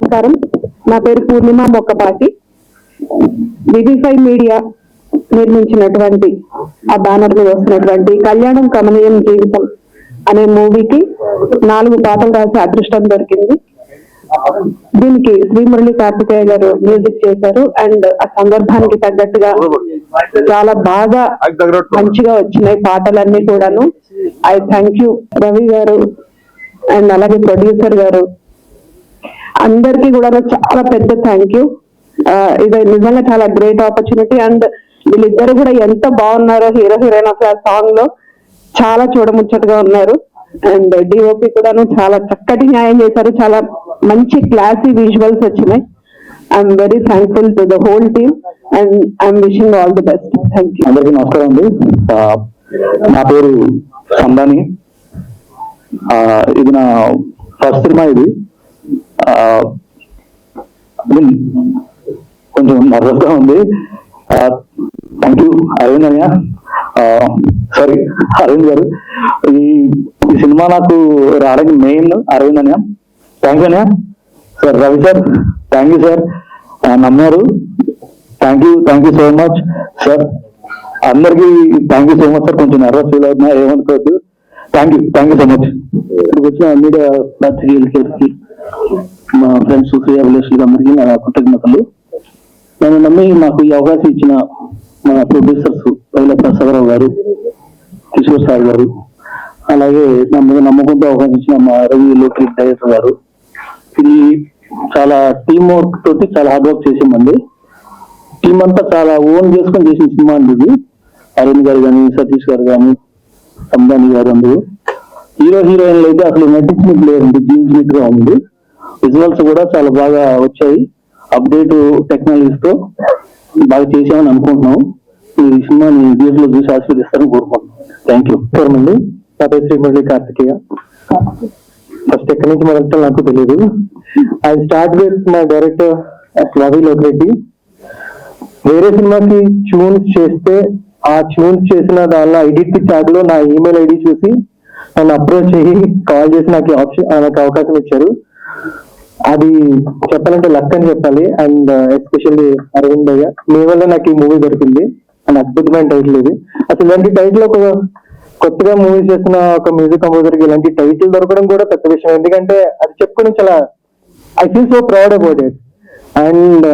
నమస్కారం. నా పేరు పూర్ణిమ మొక్కపాటి. వివి5 మీడియా నిర్మించినటువంటి ఆ బ్యానర్ మీద వస్తున్నటువంటి కళ్యాణం కమనీయం జీవితం అనే మూవీకి 4 పాటలు రాసే అదృష్టం దొరికింది. దీనికి శ్రీ మురళి కార్తికేయ గారు మ్యూజిక్ చేశారు. అండ్ ఆ సందర్భానికి తగ్గట్టుగా చాలా బాగా మంచిగా వచ్చినాయి పాటలన్నీ కూడాను. ఐ థ్యాంక్ యూ రవి గారు అండ్ అలాగే ప్రొడ్యూసర్ గారు అందరికీ కూడా చాలా పెద్ద థ్యాంక్ యూ. ఇది నిజంగా చాలా గ్రేట్ ఆపర్చునిటీ. అండ్ వీళ్ళిద్దరు కూడా ఎంత బాగున్నారో హీరో హీరోయిన్ అసలు ఆ సాంగ్ లో చాలా చూడముచ్చటగా ఉన్నారు. అండ్ డిఓపి కూడాను చాలా చక్కటి న్యాయం చేశారు. చాలా మంచి క్లాసీ విజువల్స్ వచ్చినాయి. I'm very thankful to the whole team and I'm wishing all the best. Thank you. అందరికీ నమస్కారం అండి. నా పేరు సందాని. ఇది నా ఫస్ట్ సినిమా. ఇది కొంచెం నర్వస్ గా ఉంది. థ్యాంక్ యూ అరవింద్ అన్నయ్య, సారీ అరవింద్ గారు. ఈ సినిమా నాకు రావడానికి మెయిన్ అరవింద్ అన్నయ్య. థ్యాంక్ యూ అన్నయ్య. Sir Ravi sir thank you sir, నమ్మారు. Thank you so much sir. అందరికీ thank you so much sir. కొంచెం నర్వస్ ఫీల్ అవుతున్నా, ఏమనుకోవద్దు. Thank you so much. ఇక్కడికి వచ్చిన మీడియా పాత్రికేయులకి, మా ఫ్రెండ్స్ శ్రేయాభిలాషులకి అందరికీ నా కృతజ్ఞతలు. నన్ను నమ్మి నాకు ఈ అవకాశం ఇచ్చిన మా ప్రొడ్యూసర్స్ వైల ప్రసాదరావు గారు, కిషోర్ సార్ గారు, అలాగే నా మీద నమ్మకంతో అవకాశం ఇచ్చిన మా రవి లోకల్ డైరెక్టర్ గారు. ఇది చాలా టీమ్ వర్క్ తోటి చాలా హార్డ్ వర్క్ చేసామండి. టీం అంతా చాలా ఓన్ చేసుకొని చేసిన సినిమా అండి ఇది. అరవింద్ గారు కానీ, సతీష్ గారు కానీ, సందాని గారు అందరూ. హీరో హీరోయిన్లు అయితే అసలు నటించినట్టు లేదండి, జీవించినట్టుగా ఉంది. విజువల్స్ కూడా చాలా బాగా వచ్చాయి. అప్డేట్ టెక్నాలజీస్ తో బాగా చేసామని అనుకుంటున్నాం. ఈ సినిమాని థియేటర్లో చూసి ఆశీర్వదిస్తారని కోరుకుంటున్నాం. Thank you. అండి, నా పేరు శ్రీ మురళి కార్తికేయ. ఫస్ట్ ఎక్కడి నుంచి మొదలెట్టాలో నాకు తెలియదు. I start with my director Ravi Lokireddy. వేరే సినిమాకి ట్యూన్స్ చేస్తే ఆ ట్యూన్స్ చేసిన దానిలో ఎడిట్ ట్యాగ్ లో నా ఈమెయిల్ ఐడి చూసి నన్ను అప్రోచ్ అయ్యి కాల్ చేసి నాకు అవకాశం ఇచ్చారు. అది చెప్పాలంటే లక్ అని చెప్పాలి. అండ్ ఎస్పెషల్లీ అరవింద్ అయ్య, మీ వల్ల నాకు ఈ మూవీ దొరికింది. అండ్ అద్భుతమైన టైటిల్ ఇది. అసలు ఇలాంటి టైటిల్ ఒక కొత్తగా మూవీ చేసిన ఒక మ్యూజిక్ కంపోజర్ కి ఇలాంటి టైటిల్ దొరకడం కూడా పెద్ద విషయం. ఎందుకంటే అది చెప్పుకుని చాలా I feel so proud about it. And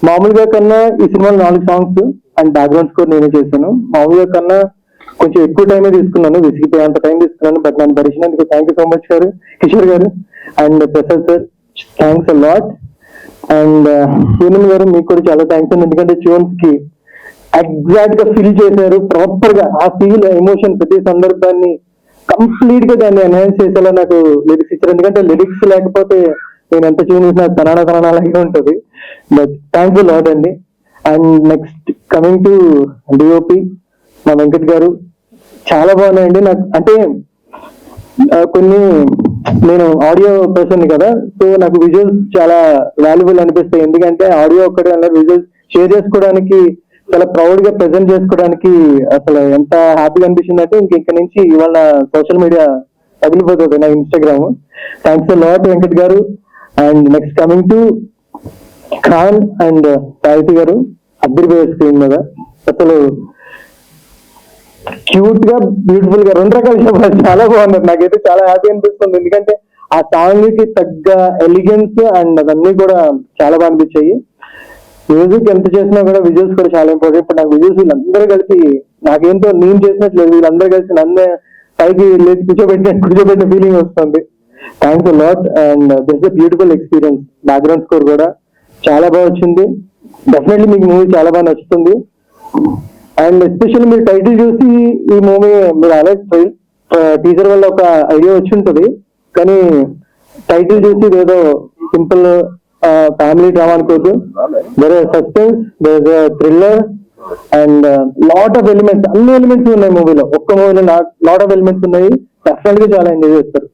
మామూలుగా కన్నా ఈ సినిమాలో 4 సాంగ్స్ అండ్ బ్యాక్గ్రౌండ్ స్కోర్ నేనే చేశాను. మామూలుగా కన్నా కొంచెం ఎక్కువ టైమే తీసుకున్నాను, విసిగిపోయేంత టైం తీసుకున్నాను. బట్ నన్ను భరించినందుకు థ్యాంక్ యూ సో మచ్ గారు, Kishore garu and Prasad sir. Thanks a lot. And Purnima garu, మీకు కూడా చాలా థ్యాంక్స్ అండి. ఎందుకంటే ట్యూన్స్ కి ఎగ్జాక్ట్ గా ఫీల్ చేశారు. ప్రాపర్ గా ఆ ఫీల్, ఎమోషన్, ప్రతి సందర్భాన్ని కంప్లీట్ గా దాన్ని ఎన్హాన్స్ చేసేలా నాకు లిరిక్స్ ఇచ్చారు. ఎందుకంటే లిరిక్స్ లేకపోతే నేను ఎంత ట్యూన్ చేసినా తనానా లాగే ఉంటుంది. బట్ థ్యాంక్స్ అ లాట్ అండి. And next coming to DOP మా వెంకట్ గారు, చాలా బాగున్నాయండి. నాకు అంటే కొన్ని నేను ఆడియో పర్సన్ కదా, సో నాకు విజువల్స్ చాలా వాల్యుబుల్ అనిపిస్తాయి. ఎందుకంటే ఆడియో ఒక్కటే అలా విజువల్స్ షేర్ చేసుకోవడానికి, చాలా ప్రౌడ్ గా ప్రెజెంట్ చేసుకోవడానికి అసలు ఎంత హ్యాపీగా అనిపించింది అంటే ఇక్కడ నుంచి ఇవాళ సోషల్ మీడియా తగిలిపోతుంది నా Instagram. Thanks a lot Venkat garu. And next coming to Khan and Sahithi garu, అద్దరిపోయే స్క్రీన్ మీద అసలు క్యూట్ గా, బ్యూటిఫుల్ గా 2 రకాల చెప్పాలి, చాలా బాగున్నారు. నాకైతే చాలా హ్యాపీ అనిపిస్తుంది. ఎందుకంటే ఆ సాంగ్ కి తగ్గ ఎలిగెన్స్ అండ్ అవన్నీ కూడా చాలా బాగా అనిపించాయి. మ్యూజిక్ ఎంత చేసినా కూడా విజువల్స్ కూడా చాలా ఇంపార్టెంట్. ఇప్పుడు నాకు విజువల్స్ వీళ్ళందరూ కలిసి నాకేంటో నేను చేసినట్లేదు, వీళ్ళందరూ కలిసి నన్ను పైకి లేచి కూర్చోబెట్టిన ఫీలింగ్ వస్తుంది. Thanks a lot. And this is beautiful experience. Background score కూడా చాలా బాగా వచ్చింది. డెఫినెట్లీ మీకు మూవీ చాలా బాగా నచ్చుతుంది. అండ్ ఎస్పెషల్లీ మీరు టైటిల్ చూసి ఈ మూవీ మీరు అలాగే టీజర్ వల్ల ఒక ఐడియా వచ్చి ఉంటుంది, కానీ టైటిల్ చూసి ఏదో సింపుల్ ఫ్యామిలీ డ్రామా అనుకోవద్దు. There is suspense, there is thriller and lot of elements, అన్ని ఎలిమెంట్స్ ఉన్నాయి మూవీలో. ఒక్క మూవీలో లాట్ ఆఫ్ ఎలిమెంట్స్ ఉన్నాయి. డెఫినెట్ గా చాలా ఎంజాయ్ చేస్తారు.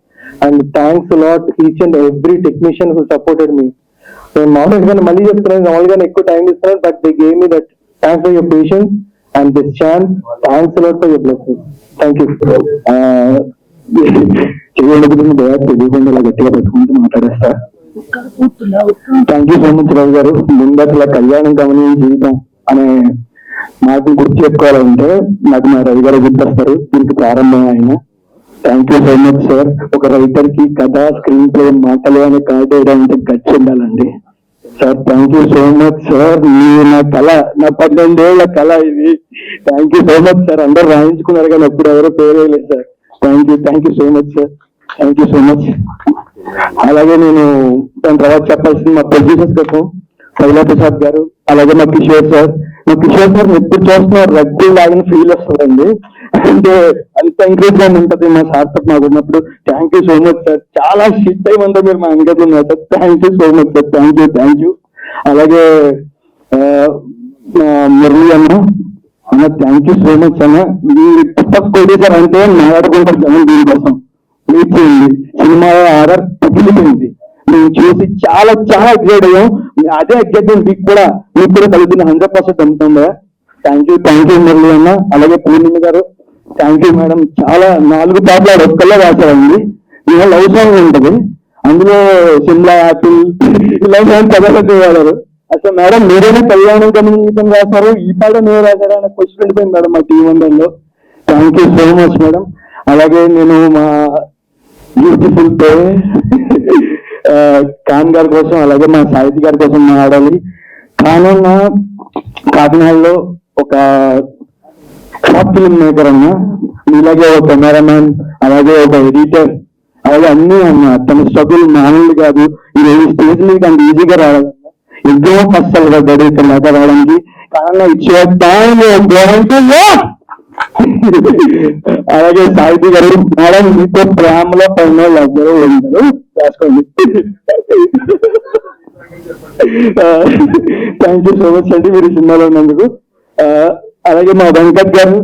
And thanks lot each and every technician who supported me. నేను మామూలుగా మళ్ళీ చెప్తున్నాను, మామూలుగా ఎక్కువ టైం ఇస్తున్నాను, but they gave me that. Thanks for your patience and this chance. Thanks a lot for your blessing. Thank you. తెలియకుండా ఇలా గట్టిగా పెట్టుకుంటూ మాట్లాడేస్తా. Thank you so much Ravi garu. ముందు అసలు కళ్యాణం కమనీయం జీవితం అనే మాటలు గుర్తు చెప్పుకోవాలంటే నాకు మా రవి గారు గుర్తొస్తారు. దీనికి ప్రారంభం ఆయన. Thank you so much sir. ఒక రైటర్ కి కథ, స్క్రీన్ ప్లే, మాటలు అనే కార్డు వేయడానికి గచ్చి ఉండాలండి sir. Thank you so much sir. మీరు నా కళ, నా 12 ఏళ్ల కళ ఇది. Thank you so much sir. అందరూ రాయించుకున్నారు కానీ ఎప్పుడు ఎవరో పేరేయలేదు sir. Thank you so much sir. Thank you so much. అలాగే నేను దాని తర్వాత చెప్పాల్సింది మా ప్రొడ్యూసర్స్ కోసం శైలా ప్రసాద్ గారు, అలాగే మా కిషోర్ సార్. మా కిషోర్ సార్ ఎప్పుడు చూస్తున్నారు రగ్బీ లాగిన ఫీల్ వస్తుందండి. అంటే అంత ఎంకరేజ్మెంట్ ఉంటుంది మా సార్థక్ మాకు ఉన్నప్పుడు. Thank you so much sir. చాలా షిట్ టైం అంతా మీరు మా వెనకట్లో ఉన్నారు sir. Thank you so much sir. Thank you. అలాగే మురళి అన్న థ్యాంక్ యూ సో మచ్ అన్న. మీరు ప్రొడ్యూసర్ అంటే మాట్లాడుకుంటారు జనం దీనికోసం. వెయిట్ చేయండి. సినిమా ఆర్డర్ తగిలిపోయింది. మేము చూసి చాలా ఎక్సైట్ అయ్యాం. అదే ఎక్సైట్మెంట్ మీకు కూడా కలుగుతుంది. 100% నమ్ముతుందా. థ్యాంక్ యూ మురళి అన్న. అలాగే పూర్ణిమ గారు థ్యాంక్ యూ మేడం. చాలా 4 పాటలు ఒక్కళ్ళే రాశారండి. ఇలా లవ్ సాంగ్ ఉంటుంది, అందులో సిమ్లా యాపిల్ లవ్ సాంగ్ పదాలు వాడారు. అసలు మేడం మీరేనా కళ్యాణం కమ్యూనికేషన్ రాశారు, ఈ పాట మీరు రాశారా అనే క్వశ్చన్ వెళ్ళిపోయింది మేడం మా టీం అందరిలో. Thank you so much madam. అలాగే నేను మా బ్యూటిఫుల్ డే ఖాన్ గారి కోసం, అలాగే మా సాహితీ గారి కోసం మాట్లాడాలి. ఖాన్ అన్న కాకినాడలో ఒక షార్ట్ ఫిల్మ్ మేకర్ అన్న, ఇలాగే ఒక కెమెరామ్యాన్, అలాగే ఒక ఎడిటర్, అలాగే అన్ని అన్న. తన స్ట్రగుల్ మామూలు కాదు. ఈ స్టేజ్ మీద అంత ఈజీగా రావాలన్న. ఎంతో కష్టాలు పడ్డాడు ఇక్కడ దాకా రావడానికి. కానీ ఇచ్చే అలాగే సాహితీ గారు మేడం మీతో ప్రేమలో పైన ఎవ్వరూ ఉండరు, రాసుకోండి. థ్యాంక్ యూ సో మచ్ అండి మీరు సినిమాలో ఉన్నందుకు. అలాగే మా వెంకట్ గారు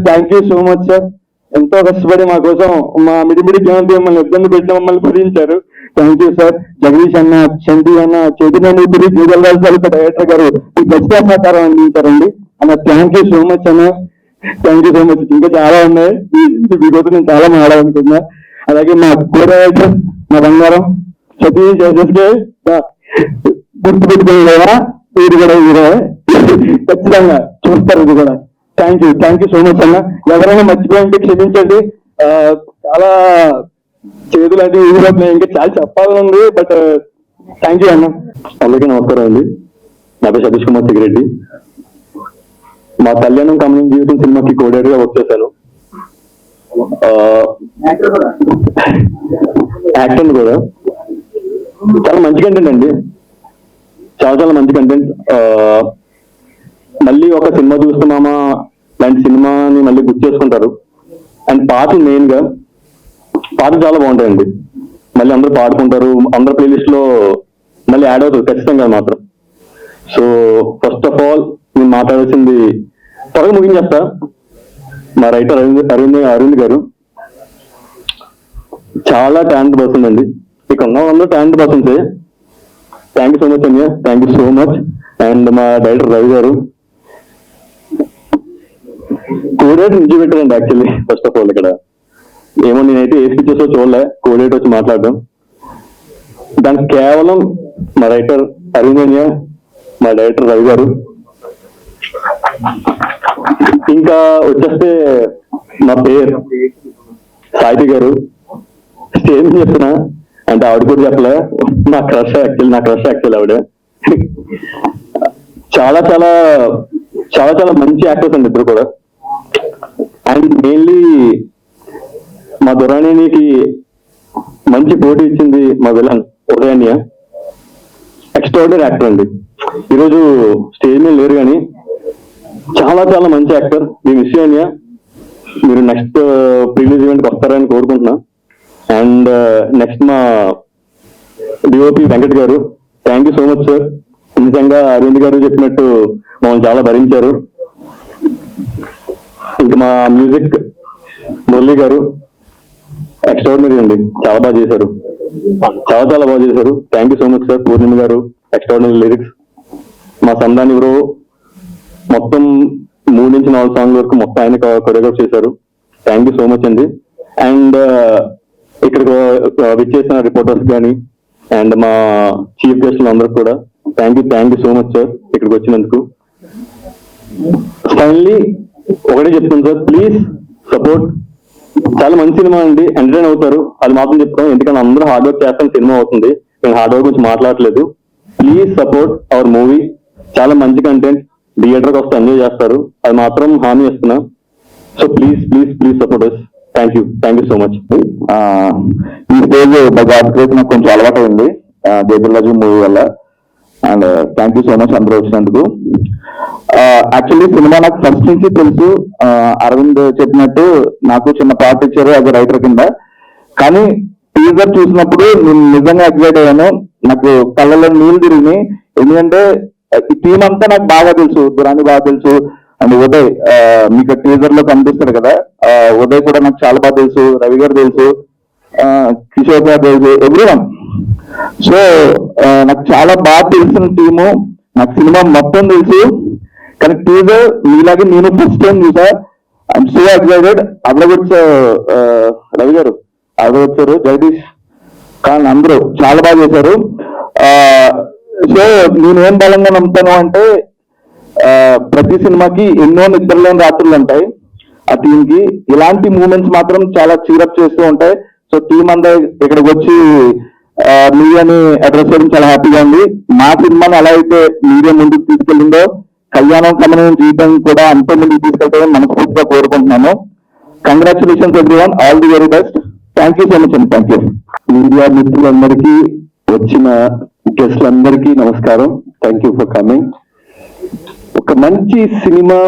thank you so much sir. ఎంతో కష్టపడి మా కోసం మా మిడిమిడి జీవనంతో మమ్మల్ని ఇబ్బంది పెట్టి మమ్మల్ని భరించారు. Thank you sir. జగదీష్ అన్న, చంటి అన్న, చైతన్య జూగల్ రాజు డైరెక్టర్ గారు ఈ గట్టిగా సహకారం అందించారండి అన్న. థ్యాంక్ యూ సో మచ్ అన్న. Thank you so much. ఇంకా చాలా ఉన్నాయి, మీకోసం నేను చాలా మాట్లాడాలనుకున్నా. అలాగే మా కో డైరెక్టర్ మా బంగారం సతీష్ జేసెస్కే గుర్తు పెట్టుకునేవా మీరు కూడా హీరో ఖచ్చితంగా చూస్తారు ఇది కూడా. థ్యాంక్ యూ సో మచ్ అన్న. ఎవరైనా మర్చిపోయింటే క్షమించండి. చాలా చేతులు అంటే ఊరిపోతున్నాయి, ఇంకా చాలా చెప్పాలని ఉంది. బట్ థ్యాంక్ యూ అన్న. అందరికీ నమస్కారం అండి. నా పేరు సతీష్ కుమార్ సిగిరెడ్డి. మా కళ్యాణం కమనీయం జీవితం సినిమాకి కోడేరు గా వర్క్ చేశాను. యాక్టర్ కూడా చాలా మంచి కంటెంట్ అండి, చాలా మంచి కంటెంట్. మళ్ళీ ఒక సినిమా చూస్తున్నామా లాంటి సినిమాని మళ్ళీ గుర్తు చేసుకుంటారు. అండ్ పాటలు మెయిన్ గా పాటలు చాలా బాగుంటాయండి. మళ్ళీ అందరూ పాడుకుంటారు, అందరు ప్లేలిస్ట్ లో మళ్ళీ యాడ్ అవుతుంది ఖచ్చితంగా మాత్రం. సో ఫస్ట్ ఆఫ్ ఆల్ నేను మాట్లాడాల్సింది త్వరగా ముగించేస్తా. మా రైటర్ అరవింద్ గారు చాలా టాలెంట్ పర్సన్ అండి. ఇక్కడ ఉన్న వాళ్ళందరూ టాలెంట్ పర్సన్సే. థ్యాంక్ యూ సో మచ్ అండి. Thank you so much. And మా డైరెక్టర్ రవి గారు కోడేట్ నుంచి పెట్టారండి. యాక్చువల్లీ ఫస్ట్ ఆఫ్ ఆల్ ఇక్కడ ఏమో నేనైతే ఏ స్పీచెస్ చూడలే, కోడేట్ వచ్చి మాట్లాడడం. దానికి కేవలం మా రైటర్ అరవింద్, మా డైరెక్టర్ రవి గారు. ఇంకా వచ్చేస్తే మా పేరు సాహితీ గారు. స్టేజ్ చెప్తున్నా అంటే ఆవిడ కూడా చెప్పలే, నా క్రష్ యాక్చువల్ ఆవిడ. చాలా చాలా చాలా చాలా మంచి యాక్టర్స్ అండి ఇద్దరు కూడా. అండ్ మెయిన్లీ మా దురాణికి మంచి పోటీ ఇచ్చింది మా విలన్ ఉదయాన్య. ఎక్స్ట్రాడినరీ యాక్టర్ అండి. ఈరోజు స్టేజ్ మీద లేరు కానీ చాలా చాలా మంచి యాక్టర్. మీ విషయాన్య మీరు నెక్స్ట్ ప్రీవియస్ ఈవెంట్కి వస్తారని కోరుకుంటున్నా. అండ్ నెక్స్ట్ మా డిఓపి వెంకట్ గారు, thank you so much sir. నిజంగా అరవింద్ గారు చెప్పినట్టు మమ్మల్ని చాలా భరించారు. ఇంకా మా మ్యూజిక్ మురళి గారు ఎక్స్ట్రాడినరీ అండి, చాలా బాగా చేశారు, చాలా బాగా చేశారు. Thank you so much sir. Purnima garu extraordinary lyrics. మా సందాని బ్రో మొత్తం 3 నుంచి 4 సాంగ్ల వరకు మొత్తం ఆయన కొరియోగ్రాఫ్ చేశారు. థ్యాంక్ యూ సో మచ్ అండి. అండ్ ఇక్కడ విచ్చేసిన రిపోర్టర్స్ కానీ అండ్ మా చీఫ్ గెస్ట్లు అందరూ కూడా thank you so much sir ఇక్కడికి వచ్చినందుకు. ఫైనల్లీ ఒకటే చెప్తాను సార్, ప్లీజ్ సపోర్ట్. చాలా మంచి సినిమా అండి, ఎంటర్టైన్ అవుతారు, అది మాత్రం చెప్తాం. ఎందుకంటే అందరూ హార్డ్ వర్క్ చేస్తాను, సినిమా అవుతుంది. నేను హార్డ్ వర్క్ గురించి మాట్లాడలేదు. Please support our movie. చాలా మంచి కంటెంట్, థియేటర్కి వస్తే ఎంజాయ్ చేస్తారు, అది మాత్రం హామీ ఇస్తున్నా. So please support us. Thank you so much. ఈ స్టేజ్ గాడ్ నాకు కొంచెం అలవాటు అయింది జయదుల్లాజీ మూవీ వల్ల. And thank you so much అందరూ వచ్చినందుకు. యాక్చువల్లీ సినిమా నాకు ఫస్ట్ నుంచి తెలుసు. అరవింద్ చెప్పినట్టు నాకు చిన్న పార్ట్ ఇచ్చారు యాజ్ రైటర్ కింద. కానీ టీజర్ చూసినప్పుడు నేను నిజంగా ఎక్సైట్ అయ్యాను. నాకు కళ్ళలో నీళ్ళు తిరిగి, ఎందుకంటే ఈ టీం అంతా నాకు బాగా తెలుసు. దురాని బాగా తెలుసు, అండ్ ఉదయ్ మీకు టీజర్ లో కనిపిస్తాడు కదా, ఉదయ్ కూడా నాకు చాలా బాగా తెలుసు, రవి గారు తెలుసు, కిషోర్ గారు తెలుసు, ఎవ్రీవన్. సో నాకు చాలా బాగా తెలిసిన టీము, నాకు సినిమా మొత్తం తెలుసు. కానీ టీజర్ మీలాగే నేను ఫస్ట్ టైం చూసా. I'm so excited. అవ్వగొచ్చారు రవి గారు, అవ్వగొచ్చారు జగదీష్ ఖాన్, అందరూ చాలా బాగా చేశారు. సో నేనేం బలంగా నమ్ముతాను అంటే ప్రతి సినిమాకి ఎన్నో నిద్రలేని రాత్రులు ఉంటాయి. ఆ టీమ్ కి ఇలాంటి మూమెంట్స్ మాత్రం చాలా చీరప్ చేస్తూ ఉంటాయి. సో టీం అందరూ ఇక్కడికి వచ్చి మీడియాని అడ్రస్ చేయడం చాలా హ్యాపీగా ఉంది. మా సినిమాని ఎలా అయితే మీడియా ముందుకు తీసుకెళ్ళిందో కళ్యాణం కమనీయం జీవితం కూడా అంతే ముందుకు తీసుకెళ్తామని మనస్ఫూర్తిగా కోరుకుంటున్నాను. Congratulations everyone, all the very best. Thank you so much అండి. Thank you. మీడియా మిత్రులందరికీ, వచ్చిన గెస్ట్లందరికీ నమస్కారం. Thank you for coming. ఒక మంచి సినిమా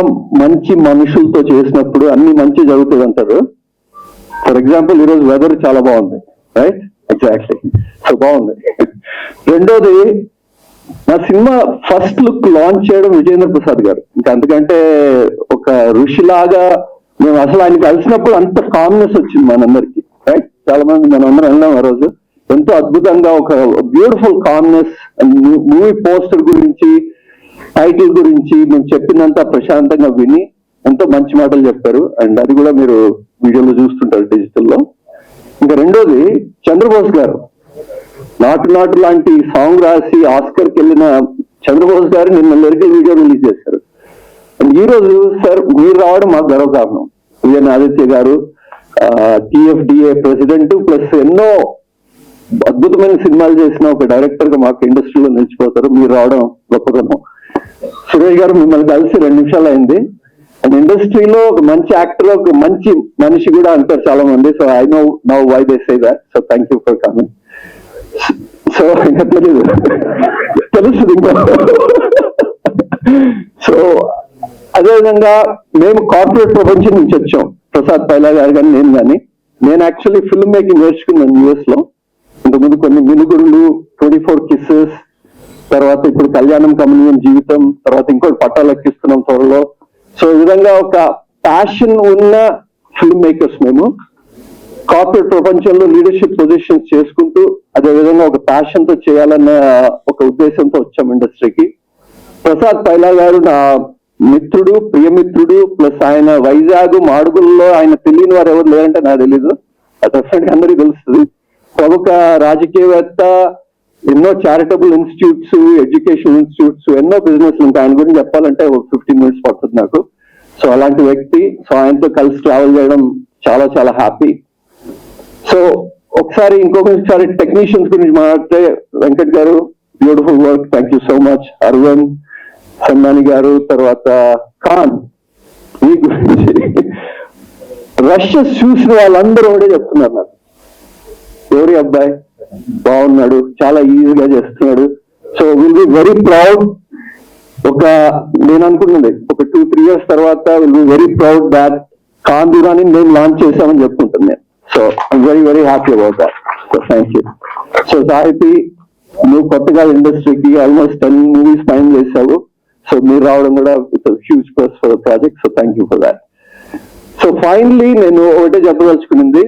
మంచి మనుషులతో చేసినప్పుడు అన్ని మంచి జరుగుతుంది అంటారు. ఫర్ ఎగ్జాంపుల్ ఈరోజు వెదర్ చాలా బాగుంది, రైట్? ఎగ్జాక్ట్లీ, సో బాగుంది. రెండోది, నా సినిమా ఫస్ట్ లుక్ లాంచ్ చేయడం విజేంద్ర ప్రసాద్ గారు. ఇంకా అంతకంటే ఒక ఋషిలాగా మేము అసలు ఆయన కలిసినప్పుడు అంత కామ్నెస్ వచ్చింది మనందరికి, రైట్? చాలా మంది మనం అందరం వెళ్ళాం ఆ రోజు. ఎంతో అద్భుతంగా ఒక బ్యూటిఫుల్ కామ్నెస్. మూవీ పోస్టర్ గురించి, టైటిల్ గురించి మేము చెప్పినంత ప్రశాంతంగా విని ఎంతో మంచి మాటలు చెప్పారు. అండ్ అది కూడా మీరు వీడియోలో చూస్తుంటారు డిజిటల్లో. ఇంకా రెండోది, చంద్రబోస్ గారు నాటు లాంటి సాంగ్ రాసి ఆస్కర్కి వెళ్ళిన చంద్రబోస్ గారు నిన్న లిరికల్ వీడియో రిలీజ్ చేశారు. అండ్ ఈ రోజు సార్ మీరు రావడం మాకు గర్వకారణం. విజయన్ ఆదిత్య గారు TFDA ప్రెసిడెంట్, ప్లస్ ఎన్నో అద్భుతమైన సినిమాలు చేసిన ఒక డైరెక్టర్ గా మాకు ఇండస్ట్రీలో నిలిచిపోతారు. మీరు రావడం గొప్పతనం. సురేష్ గారు మిమ్మల్ని కలిసి 2 నిమిషాలు అయింది. అండ్ ఇండస్ట్రీలో ఒక మంచి యాక్టర్, ఒక మంచి మనిషి కూడా అంటారు చాలా మంది. So I know why they say that. So thank you for coming. So ఇంకా తెలుస్తుంది ఇంకా. సో అదేవిధంగా మేము కార్పొరేట్ ప్రపంచం నుంచి వచ్చాం, ప్రసాద్ పైలా గారు కానీ నేను యాక్చువల్లీ ఫిల్మ్ మేకింగ్ నేర్చుకున్నాను US లో. ఇంతకుముందు కొన్ని మినుగురులు, 24 కిస్సెస్, తర్వాత ఇప్పుడు కళ్యాణం కమనీయం జీవితం, తర్వాత ఇంకోటి పట్టాలు ఎక్కిస్తున్నాం త్వరలో. సో ఈ విధంగా ఒక ప్యాషన్ ఉన్న ఫిల్మ్ మేకర్స్ మేము. కార్పొరేట్ ప్రపంచంలో లీడర్షిప్ పొజిషన్స్ చేసుకుంటూ అదేవిధంగా ఒక ప్యాషన్ తో చేయాలన్న ఒక ఉద్దేశంతో వచ్చాం ఇండస్ట్రీకి. ప్రసాద్ పైలా గారు నా మిత్రుడు, ప్రియమిత్రుడు, ప్లస్ ఆయన వైజాగ్ మాడుగుల్లో ఆయన తెలియని వారు ఎవరు లేరంటే నాకు తెలీదు, డెఫినెట్ గా అందరికీ తెలుస్తుంది. ప్రముఖ రాజకీయవేత్త, ఎన్నో చారిటబుల్ ఇన్స్టిట్యూట్స్, ఎడ్యుకేషన్ ఇన్స్టిట్యూట్స్, ఎన్నో బిజినెస్ ఉంటాయి. ఆయన గురించి చెప్పాలంటే ఒక 15 minutes పడుతుంది నాకు. సో అలాంటి వ్యక్తి. సో ఆయనతో కలిసి ట్రావెల్ చేయడం చాలా చాలా హ్యాపీ. సో ఇంకొకసారి టెక్నీషియన్స్ గురించి మాట్లాడితే, Venkat garu beautiful work, thank you so much. Aravind, సన్నాని గారు, తర్వాత ఖాన్, మీ గురించి రషెస్ చూసిన వాళ్ళందరూ ఒకటే చెప్తున్నారు నాకు, ఎవరి అబ్బాయి బాగున్నాడు, చాలా ఈజీగా చేస్తున్నాడు. So will be very proud. నేను అనుకున్నది ఒక 2-3 years తర్వాత will be very proud that Khan Durani నేను లాంచ్ చేశామని చెప్పుకుంటాను నేను. So I'm very very happy about that. So thank you. So సాహితీ, నువ్వు కొత్తగా ఇండస్ట్రీకి ఆల్మోస్ట్ 10 movies ఫైన్ చేశావు. సో మీరు రావడం కూడా it's huge plus for the project. So thank you for that. So finally నేను ఒకటే చెప్పదలుచుకునింది,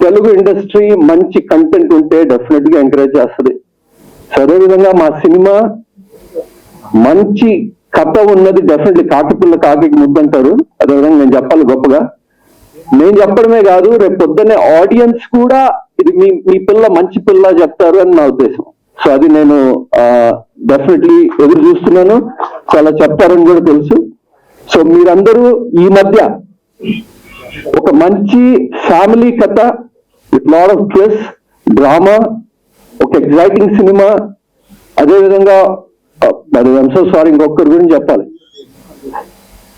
తెలుగు ఇండస్ట్రీ మంచి కంటెంట్ ఉంటే డెఫినెట్ గా ఎంకరేజ్ చేస్తుంది. సో అదేవిధంగా మా సినిమా మంచి కథ ఉన్నది, డెఫినెట్లీ కాకిపిల్ల కాకి ముద్దంటారు. అదేవిధంగా నేను చెప్పాలి గొప్పగా. నేను చెప్పడమే కాదు, రేపు పొద్దున్నే ఆడియన్స్ కూడా ఇది మీ పిల్ల మంచి పిల్ల చెప్తారు అని నా ఉద్దేశం. సో అది నేను డెఫినెట్లీ ఎదురు చూస్తున్నాను. సో అలా చెప్తారని కూడా తెలుసు. సో మీరందరూ ఈ మధ్య ఒక మంచి ఫ్యామిలీ కథ with lot of twist, drama, ఒక ఎగ్జైటింగ్ సినిమా, అదేవిధంగా ఐఎమ్ సో సారీ ఇంకొకరి గురించి చెప్పాలి,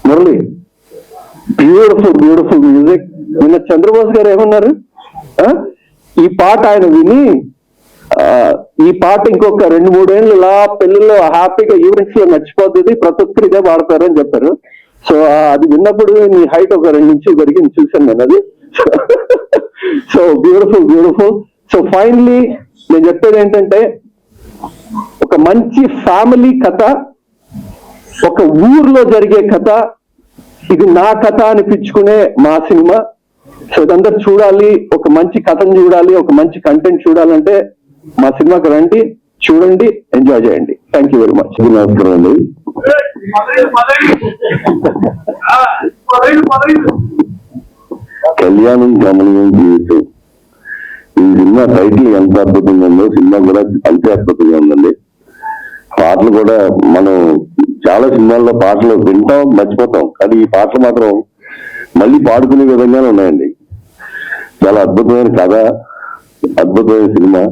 మురళి, బ్యూటిఫుల్ మ్యూజిక్. నిన్న చంద్రబోస్ గారు ఏమన్నారు, ఈ పాట ఆయన విని ఈ పాట ఇంకొక 2-3 ఏళ్ళు ఇలా పెళ్లిలో హ్యాపీగా ఈవెంట్స్ లో నచ్చిపోతుంది, ప్రతి ఒక్కరు ఇదే పాడతారు అని చెప్పారు. సో అది విన్నప్పుడు నీ హైట్ ఒక 2 ఇంచులు పెరిగింది చూశాను నేను అది. So beautiful. సో ఫైనలీ నేను చెప్పేది ఏంటంటే, ఒక మంచి ఫ్యామిలీ కథ, ఒక ఊర్లో జరిగే కథ, ఇది నా కథ అనిపించుకునే మా సినిమా. సో ఇదందరూ చూడాలి, ఒక మంచి కథను చూడాలి, ఒక మంచి కంటెంట్ చూడాలంటే మా సినిమాకి రండి, చూడండి, ఎంజాయ్ చేయండి. Thank you very much. నమస్కారం అండి. కళ్యాణం గమనీయం జీవితం, ఈ సినిమా టైటిల్ ఎంత అద్భుతంగా ఉందో సినిమా కూడా అంతే అద్భుతంగా ఉందండి. పాటలు కూడా మనం చాలా సినిమాల్లో పాటలు వింటాం, మర్చిపోతాం, కానీ ఈ పాటలు మాత్రం మళ్ళీ పాడుకునే విధంగానే ఉన్నాయండి. చాలా అద్భుతమైన కథ, అద్భుతమైన సినిమా.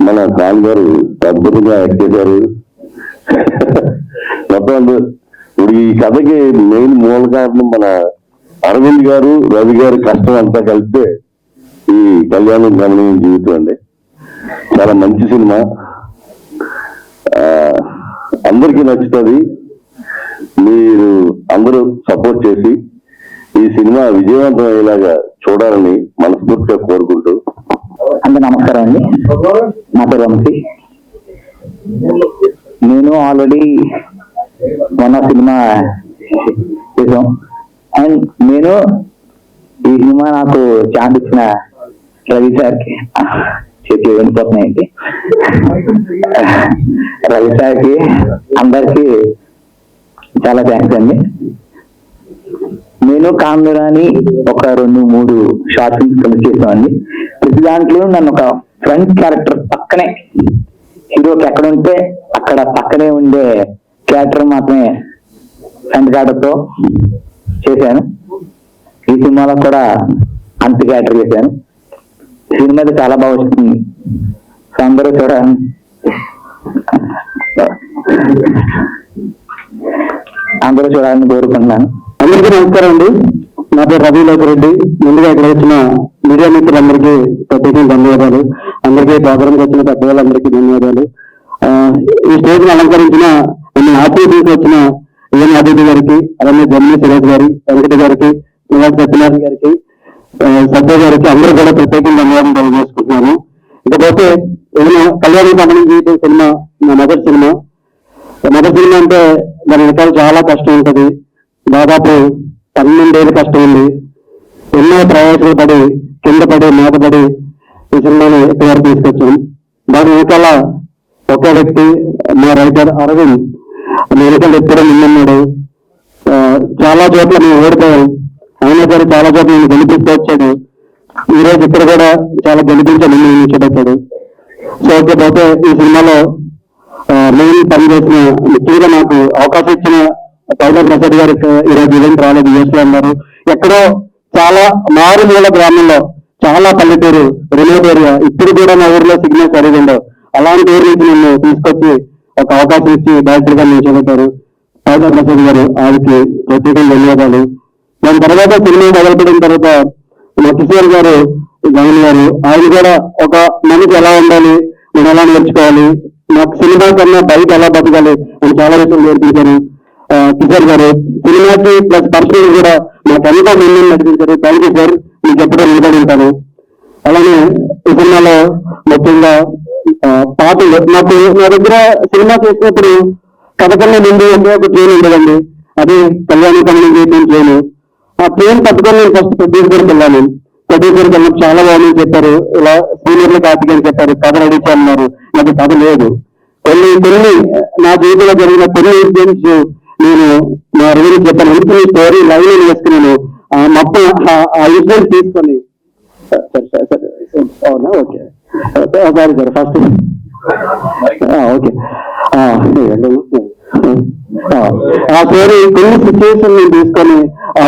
మన ఖాన్ గారు అద్భుతంగా యాక్ట్ చేశారు. మొత్తం ఇప్పుడు ఈ కథకి మెయిన్ మూల కారణం మన అరవింద్ గారు, రవి గారి కష్టం అంతా కలిపితే ఈ కళ్యాణం గమనీయం జీవితం అండి. చాలా మంచి సినిమా, అందరికీ నచ్చుతుంది. మీరు అందరూ సపోర్ట్ చేసి ఈ సినిమా విజయవంతం అయ్యేలాగా చూడాలని మనస్ఫూర్తిగా కోరుకుంటూ. అందరూ నమస్కారం అండి. నా పేరు వంశీ. నేను ఆల్రెడీ మొన్న సినిమా చేసాం. అండ్ నేను ఈ సినిమా నాకు ఛాన్స్ ఇచ్చిన రవి సార్కి, చేతులు వెళ్ళిపోతున్నాయండి, రవి సార్కి అందరికి చాలా థ్యాంక్స్ అండి. నేను కాందరాని ఒక 2-3 షార్ట్ ఫిల్మ్స్ కలిసి చేసామండి. ప్రతి దాంట్లో నన్ను ఒక ఫ్రంట్ క్యారెక్టర్ పక్కనే, హీరోకి ఎక్కడ ఉంటే అక్కడ పక్కనే ఉండే క్యారెక్టర్ మాత్రమే ఫ్రంట్ క్యారెక్టర్తో చేశాను. ఈ సినిమాలో కూడా అంత క్యారెక్టర్ చేశాను. సినిమా అయితే చాలా బాగా వస్తుంది. సో అందరూ చూడాలని కోరుకుంటున్నాను. అందరికీ నమస్కారం అండి. నా పేరు రవి రెడ్డి. ముందుగా ఇక్కడ వచ్చిన మీడియా మిత్రులందరికీ ప్రత్యేకంగా ధన్యవాదాలు. అందరికీ ప్రోగ్రాంకి వచ్చిన పెద్దవాళ్ళందరికీ ధన్యవాదాలు. ఈ స్టేజ్ ని అలంకరించిన ఆశీర్వదించి వచ్చిన ఏఎన్ అభివృద్ధి గారికి, అలాగే జమ్మి సురేష్ గారి, వెంకట గారికి, నివాస్ సత్యనారాయణ గారికి, సత్య గారికి అందరూ కూడా ప్రత్యేకంగా ధన్యవాదాలు తెలియజేసుకుంటున్నాను. ఇకపోతే ఏదైనా కళ్యాణం గమనం జీవితం సినిమా నా మొదటి సినిమా అంటే దాని వెనకాల చాలా కష్టం ఉంటుంది. దాదాపు 12 ఏళ్ళు కష్టం ఉంది. ఎన్నో ప్రయాసాలు పడి, కింద పడి, మూతపడి ఈ సినిమాని ఎక్కడికి తీసుకొచ్చాం. దాని వెనకాల ఒక వ్యక్తి, మా రైటర్ అరవింద్, వెనకాల ఎప్పుడూ నిన్నాడు. చాలా చోట్ల మేము ఓడిపోయాం, అయినా సరే చాలా చోట్ల నేను గెలిపిస్తూ వచ్చాడు. ఈ రోజు ఇక్కడ కూడా చాలా గెలిపించాను, నిలిచిపెట్టాడు. సో ఇకపోతే ఈ సినిమాలో మెయిన్ పనిచేసిన ముఖ్యంగా నాకు అవకాశం ఇచ్చిన పైలా ప్రసాద్ గారికి ఈరోజు ఈవెంట్ రాలేదు, యూఎస్ లో ఉన్నారు. ఎక్కడో చాలా మారుమూల గ్రామంలో, చాలా పల్లెటూరు, రిమోట్ ఏరియా, ఇప్పుడు కూడా మా ఊర్లో సిగ్నల్ సరిగా ఉండవు. అలాంటి ఊరి నుంచి నన్ను తీసుకొచ్చి ఒక అవకాశం ఇచ్చి డైరెక్టర్ గా నిలిచిపెట్టారు పైలా ప్రసాద్ గారు. ఆయనకి ప్రత్యేకంగా ధన్యవాదాలు. దాని తర్వాత సినిమా మొదలుపెట్టిన తర్వాత మా కిషోర్ గారు, జగన్ గారు, ఆయన కూడా ఒక మనిషి ఎలా ఉండాలి, నేను ఎలా నేర్చుకోవాలి, నాకు సినిమా కన్నా బయట ఎలా బతకాలి అని చాలా విషయాలు నేర్పించారు. కిషోర్ గారు సినిమాకి ప్లస్ పర్సనల్ కూడా నాకు ఎంతో ముందు నడిపించారు. థ్యాంక్ యూ సార్, మీకు ఎప్పుడో నిలబడి ఉంటాను. అలానే ఈ సినిమాలో ముఖ్యంగా పాటలు, నాకు నా దగ్గర సినిమా చేసినప్పుడు కథ కన్నా ముందు ఒక ట్రైన్ ఉండదండి, అది కళ్యాణి కళ్యాణం చేయడం ట్రైన్. ఆ ట్రైన్ పట్టుకొని నేను ఫస్ట్ ప్రొడ్యూసర్కి వెళ్ళాను. ప్రొడ్యూసర్కి వెళ్ళినప్పుడు చాలా బాగుంది చెప్పారు, ఇలా సీనియర్లు కాపీ అని చెప్పారు, కథ రెడీ చేయమన్నారు. నాకు కథ లేదు. కొన్ని నా జీవితంలో జరిగిన కొన్ని ఇన్సిడెంట్స్ నేను మా రివ్యూ చెప్పాను. ఇంట్లో స్టోరీ లైవ్ వేసుకున్నాను. మొత్తం ఆ ఇన్సిడెంట్ తీసుకొని అవునా, okay sorry sir first okay. ఆ పేరు కొన్ని సిచ్యువేషన్ తీసుకొని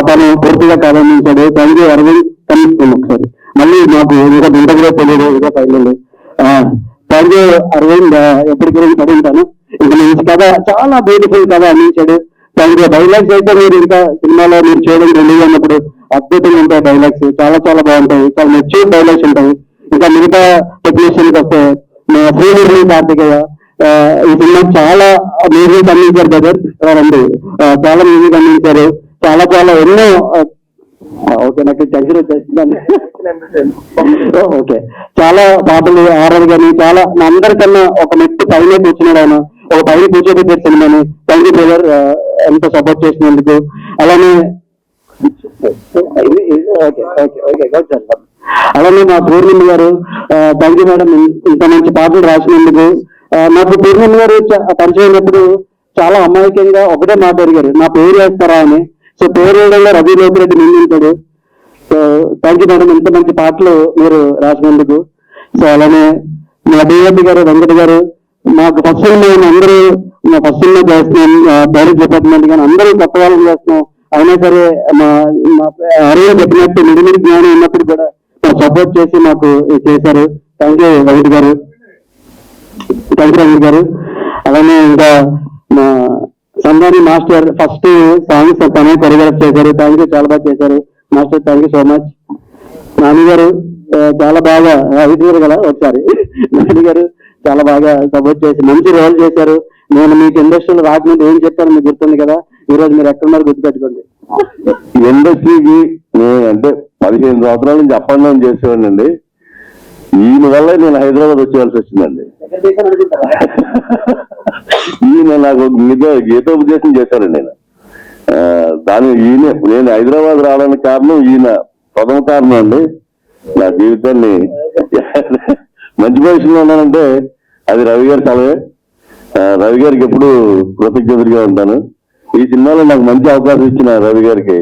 తను పూర్తిగా ప్రారంభించాడు. Thank you Aravind. కనిపిస్తుంది ఒకసారి మళ్ళీ మాకు ఇంకా ఇంటర్వ్యూ తెలియదు ఇంకా ఫైనల్. థ్యాంక్ యూ అరవింద్, ఎప్పటి గురించి చదువుతాను. ఇంకా మంచి కథ, చాలా బ్యూటిఫుల్ కథ అందించాడు. Thank you. డైలాగ్స్ అయితే మీరు ఇంకా సినిమాలో మీరు చూడండి, రిలీజ్ అయినప్పుడు అద్భుతంగా ఉంటాయి డైలాగ్స్, చాలా చాలా బాగుంటాయి, చాలా మెచ్యూర్ డైలాగ్స్ ఉంటాయి. ఇంకా మిగతా టెక్నీషియన్కి వస్తే శ్రీహరి కార్తికేయ ఈ సినిమా చాలా మ్యూజిక్ అందించారు బ్రదర్, రండి చాలా మ్యూజిక్ అందించారు, చాలా చాలా ఎన్నో. ఓకే, నాకు టెన్షన్ వచ్చేసిందండి. ఓకే, చాలా పాటలు ఆర్ఆర్ కానీ చాలా అందరికన్నా ఒక మెట్టు పైన కూర్చున్నాడు ఆయన, ఒక పైన కూర్చోబెట్టారు సినిమాని. థ్యాంక్ యూ బ్రదర్, ఎంతో సపోర్ట్ చేసినందుకు. అలానే అలానే మా పూర్ణిమ గారు, థ్యాంక్ యూ మేడం, ఇంత మంచి పాటలు రాసినందుకు. నాకు పూర్ణిమ గారు పరిచయం అయినప్పుడు చాలా అమాయకంగా ఒకటే మాట అడిగారు, నా పేరు వేస్తారా అని. సో పేరు వేయడంలో రవి లోకిరెడ్డి నిందించాడు. సో థ్యాంక్ యూ మేడం, ఇంత మంచి పాటలు మీరు రాసినందుకు. సో అలానే మా డిఓపి గారు వెంకట గారు, మాకు ఫస్ట్ సినిమా అందరూ ఫస్ట్ సినిమా చేస్తున్నాం, డైరెక్ట్ డిపార్ట్మెంట్ కానీ అందరూ కొత్త వాళ్ళని చేస్తున్నాం. అయినా సరే మా అరవింద్ చెప్పినట్టు మిడిమిడి జ్ఞానం ఉన్నప్పుడు కూడా సపోర్ట్ చేసి మాకు చేశారు. థ్యాంక్ యూ వెంకట గారు, థ్యాంక్ యూ వెంకట గారు. అలానే ఇంకా మా సందాని మాస్టర్ ఫస్ట్ సాంగ్స్ తనే కొరియోగ్రాఫ్ చేశారు. థ్యాంక్ యూ, చాలా బాగా చేశారు master, thank you so much. Nani గారు చాలా బాగా ఐదు కదా ఒకసారి నాని గారు చాలా బాగా సపోర్ట్ చేసి మంచి రోల్ చేశారు. నేను మీకు ఇండస్ట్రీలో రాకముందు ఏం చెప్పాను మీకు గుర్తుంది కదా, ఈ రోజు మీరు ఎక్కడున్నారు గుర్తుపెట్టుకోండి. ఇండస్ట్రీకి నేను అంటే 15 సంవత్సరాల నుంచి అప్పండం చేసేవాడిని అండి. ఈయన వల్ల నేను హైదరాబాద్ వచ్చేవాల్సి వచ్చిందండి. ఈయన నాకు గీతోపదేశం చేశారండి. నేను హైదరాబాద్ రావడానికి కారణం ఈయన, ప్రథమ కారణం అండి. నా జీవితాన్ని మంచి పొజిషన్లో ఉన్నానంటే అది రవి గారి కలవే. రవి గారికి ఎప్పుడు కృతజ్ఞతగా ఉంటాను. ఈ సినిమాలో నాకు మంచి అవకాశం ఇచ్చిన రవి గారికి,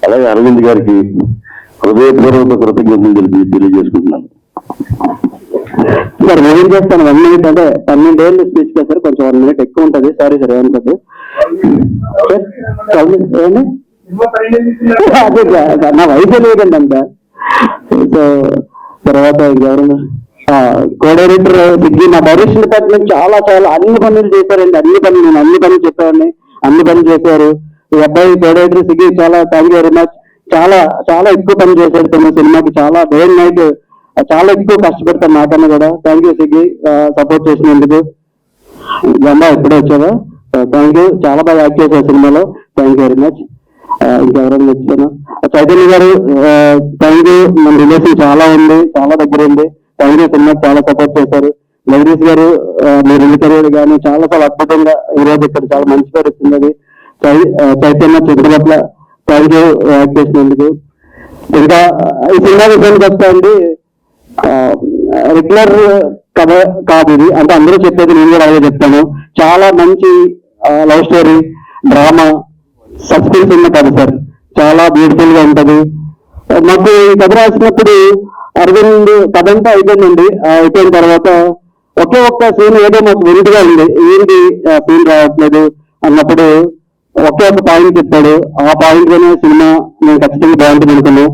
అలాగే అరవింద్ గారికి హృదయపూర్వక కృతజ్ఞతలు తెలియజేసుకుంటున్నాను. సార్ ఏం చేస్తాను, 1 minute అంటే 12 ఏళ్ళు స్పీచ్ చేస్తారు, కొంచెం 1 minute ఎక్కువ ఉంటుంది. సారీ సార్, ఏమనుకోద్దు. అదే నా వయసు లేదండి అంత. సో తర్వాత ఎవరు కో డైరెక్టర్ సిగ్గి, మా డైరెక్షన్ డిపార్ట్మెంట్ చాలా చాలా అన్ని పనులు చేశారండి. నేను అన్ని పనులు చెప్పేవాడిని, అన్ని పనులు చేశారు. ఈ అబ్బాయి కో డైరెక్టర్ సిగ్గి, చాలా థ్యాంక్ యూ వెరీ మచ్. చాలా చాలా ఎక్కువ పని చేశాడు తన సినిమాకి, చాలా డే అండ్ నైట్ చాలా ఎక్కువ కష్టపడతాను నాకన్నా కూడా. థ్యాంక్ యూ సిగ్గి, సపోర్ట్ చేసినందుకు. జెండా ఎప్పుడే వచ్చావా, థ్యాంక్ యూ, చాలా బాగా యాక్ట్ చేశారు సినిమాలో, థ్యాంక్ యూ వెరీ మచ్. ఇంకెవరైనా వచ్చాను, చైతన్య గారు థ్యాంక్ యూ, మన రిలేషన్ చాలా ఉంది, చాలా దగ్గర ఉంది, థ్యాంక్ యూ, సినిమాకి చాలా సపోర్ట్ చేశారు. జగదీష్ గారు మీరు ఇల్లు కెరీర్ కానీ చాలా చాలా అద్భుతంగా ఈరోజు ఇక్కడ చాలా మంచి పేరు వచ్చింది. అది చైతన్య చుట్టుపట్ల థ్యాంక్ యూ యాక్ట్ చేసినందుకు. ఇంకా ఈ సినిమా విషయానికి వస్తా అండి, రెగ్యులర్ కథ కాదు ఇది, అంటే అందరూ చెప్పేది నేను కూడా అలాగే చెప్తాను. చాలా మంచి లవ్ స్టోరీ, డ్రామా, సస్పెన్స్ ఉన్న కథ సార్, చాలా బ్యూటిఫుల్ గా ఉంటది. మాకు ఈ కథ రాసినప్పుడు అరవింద్ కథ అంతా అయిపోయిందండి. అయిపోయిన తర్వాత ఒకే ఒక్క సీన్ ఏదో మాకు వింటుగా ఉంది, ఏంటి సీన్ రావట్లేదు అన్నప్పుడు ఒకే ఒక పాయింట్ చెప్పాడు. ఆ పాయింట్ లోనే సినిమా నేను ఖచ్చితంగా బాగుంటుంది అనుకున్నాను,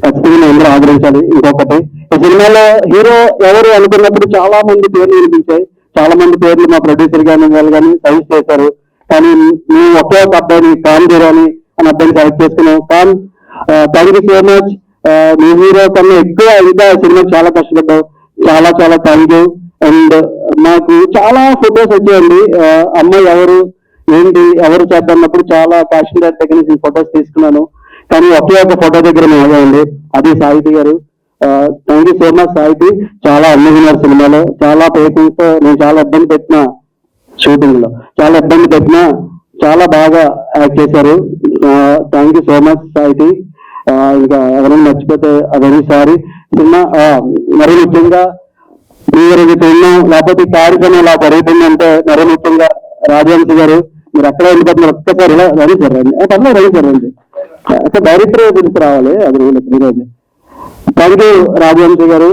ఖచ్చితంగా నేను అందరూ ఆదరించాలి. ఇంకొకటి, ఈ సినిమాలో హీరో ఎవరు అనుకున్నప్పుడు చాలా మంది పేర్లు వినిపించాయి, చాలా మంది పేర్లు మా ప్రొడ్యూసర్ కానీ వాళ్ళు కానీ సజెస్ట్ చేశారు. కానీ మేము ఒకే ఒక అబ్బాయిని ఖాన్ హీరో అని అబ్బాయిని సెలెక్ట్ చేసుకున్నాం. Khan, thank you so much. Me hero కన్నా ఎక్కువ ఇంకా సినిమా చాలా కష్టపడ్డావు, చాలా చాలా థ్యాంక్ యూ. అండ్ మాకు చాలా ఫొటోస్ వచ్చాయండి, అమ్మాయి ఎవరు ఏంటి ఎవరు చేద్దామన్నప్పుడు చాలా ప్యాషనెట్ దగ్గర నుంచి ఫొటోస్ తీసుకున్నాను. కానీ ఒకే ఒక ఫోటో దగ్గర మేము ఆగామండి, అది Sahithi garu. Thank you so much Sahithi, చాలా అన్నిన్నారు సినిమాలో, చాలా పేషెన్స్ తో నేను చాలా ఇబ్బంది పెట్టిన షూటింగ్ లో, చాలా ఇబ్బంది పెట్టినా చాలా బాగా యాక్ట్ చేశారు. Thank you so much Sahithi. ఇంకా ఎవరైనా మర్చిపోతే అవన్నీ సారీ. సినిమా మరీ ముఖ్యంగా మీరు ఉన్నాం లేకపోతే ఈ కార్యక్రమం ఇలా జరుగుతుందంటే మరీ ముఖ్యంగా రాజవంశి గారు, మీరు ఎక్కడ వెళ్ళిపోతున్నారు ఒక్కసారి ఇలా రండి సార్, రండి పర్లేదు రండి సార్, రండి. అసలు డైరెక్టర్ పిలిచి రావాలి, అది ఈరోజు థ్యాంక్ యూ రాజవంశీ గారు.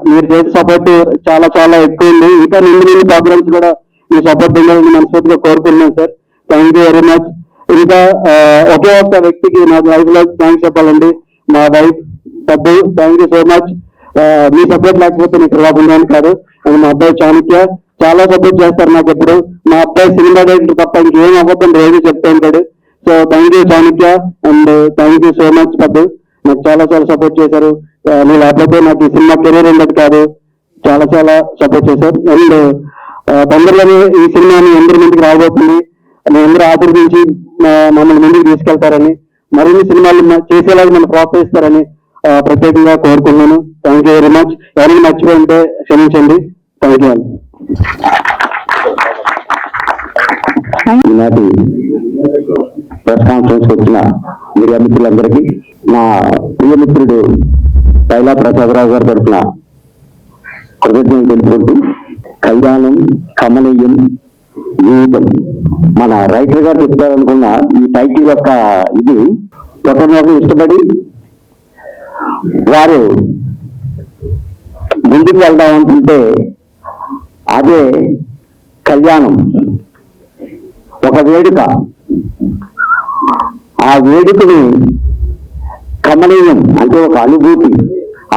మీరు చేసే సపోర్ట్ చాలా చాలా ఎక్కువ ఉంది. ఇంకా నిండు ప్రోగ్రామ్స్ కూడా మీ సపోర్ట్ ఉండాలని మనస్ఫూర్తిగా కోరుకుంటున్నాను sir. Thank you very much. ఇంకా ఒకే ఒక్క వ్యక్తికి నా లైఫ్ లో థ్యాంక్స్ చెప్పాలండి, మా వైఫ్ పెద్ద. Thank you so much. Me support లేకపోతే నేను రాకుండా కాదు. అండ్ మా అబ్బాయి చాణక్య చాలా సపోర్ట్ చేస్తారు నాకు ఎప్పుడు. మా అబ్బాయి సినిమా డైరెక్టర్ తప్ప ఇంకేం అవ్వద్దని రోజు చెప్తూ ఉంటాడు. So thank you Chanakya and thank you so much పెద్ద. నాకు చాలా చాలా సపోర్ట్ చేశారు. నేను లేకపోతే నాకు ఈ సినిమా కెరీర్ ఉండదు కాదు. చాలా చాలా సపోర్ట్ చేశారు. అండ్ తొందరలోనే ఈ సినిమాని అందరి ముందుకు రాబోతుంది. అందరూ ఆశీర్వదించి మమ్మల్ని ముందుకు తీసుకెళ్తారని, మరిన్ని సినిమాలు చేసేలాగా మనం ప్రోత్సహిస్తారని ప్రత్యేకంగా కోరుకున్నాను. Thank you very much. ఎవరైనా మర్చిపోయి ఉంటే క్షమించండి. Thank you. ఈనాటి ప్రెస్ కాన్ఫరెన్స్ వచ్చిన మీడియా మిత్రులందరికీ నా ప్రియమిత్రుడు పైలా ప్రసాదరావు గారి తరఫున కృతజ్ఞతలు తెలుపుకుంటూ, కళ్యాణం కమనీయం జీవితం మన రైటర్ గారు చెప్తారనుకున్న ఈ టైటిల్ యొక్క ఇది ఒకరినొకరు ఇష్టపడి వారు ముందుకు వెళ్దామనుకుంటే అదే కళ్యాణం, ఒక వేడుక. ఆ వేడుకని కమనీయం అంటే ఒక అనుభూతి.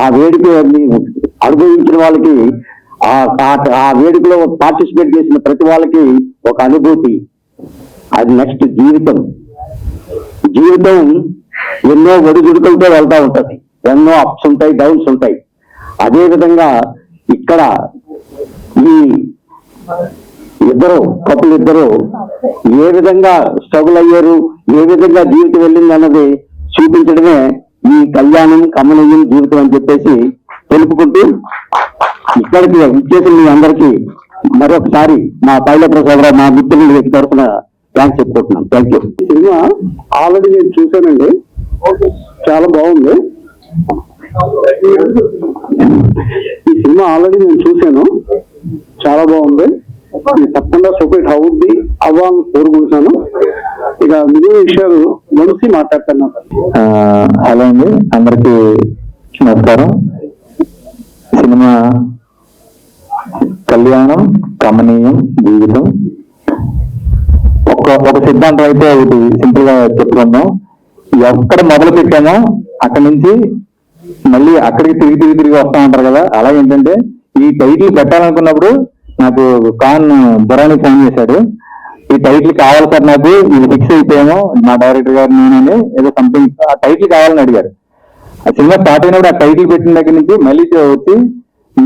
ఆ వేడుకని అనుభవించిన వాళ్ళకి, ఆ వేడుకలో పార్టిసిపేట్ చేసిన ప్రతి వాళ్ళకి ఒక అనుభూతి. అది నెక్స్ట్ జీవితం. జీవితం ఎన్నో ఒడిదుడుకులతో వెళ్తూ ఉంటది. ఎన్నో అప్స్ ఉంటాయి, డౌన్స్ ఉంటాయి. అదే విధంగా ఇక్కడ ఈ కపుల్ ఇద్దరు ఏ విధంగా స్ట్రగుల్ అయ్యారు, ఏ విధంగా జీవితం వెళ్ళింది అన్నది చూపించడమే ఈ కళ్యాణం కమనీయం జీవితం అని చెప్పేసి తెలుపుకుంటూ, ఇక్కడికి ఇచ్చేసి మీ అందరికీ మరొకసారి మా పైల ప్రసాదరావు మా మిత్రుల తరఫున థ్యాంక్స్ చెప్పుకుంటున్నాం. Thank you. సినిమా ఆల్రెడీ నేను చూశానండి, చాలా బాగుంది. ఈ సినిమా ఆల్రెడీ నేను చూశాను, చాలా బాగుంది. తప్పకుండా సూపర్ హిట్ అవుద్ది అవ్వాలని కోరుకుంటున్నాను. ఇక మిగిలిన విషయాలు మనసి మాట్లాడతాను. హలో అండి, అందరికీ నమస్కారం. సినిమా కళ్యాణం కమనీయం జీవితం. ఒక సిద్ధాంతం అయితే ఒకటి సింపుల్ గా చెప్పుకుందాం. ఎక్కడ మొదలు పెట్టామో అక్కడి నుంచి మళ్ళీ అక్కడికి తిరిగి వస్తా ఉంటారు కదా. అలా ఏంటంటే ఈ టైటిల్ పెట్టాలనుకున్నప్పుడు నాకు బురాని ఫోన్ చేశాడు. ఈ టైటిల్ కావాలి సార్, నాకు ఇది ఫిక్స్ అయిపోయాము మా డైరెక్టర్ గారు నేనని ఏదో సంథింగ్ ఆ టైటిల్ కావాలని అడిగారు. ఆ సినిమా స్టార్ట్ అయినప్పుడు ఆ టైటిల్ పెట్టిన దగ్గర నుంచి మళ్ళీ వచ్చి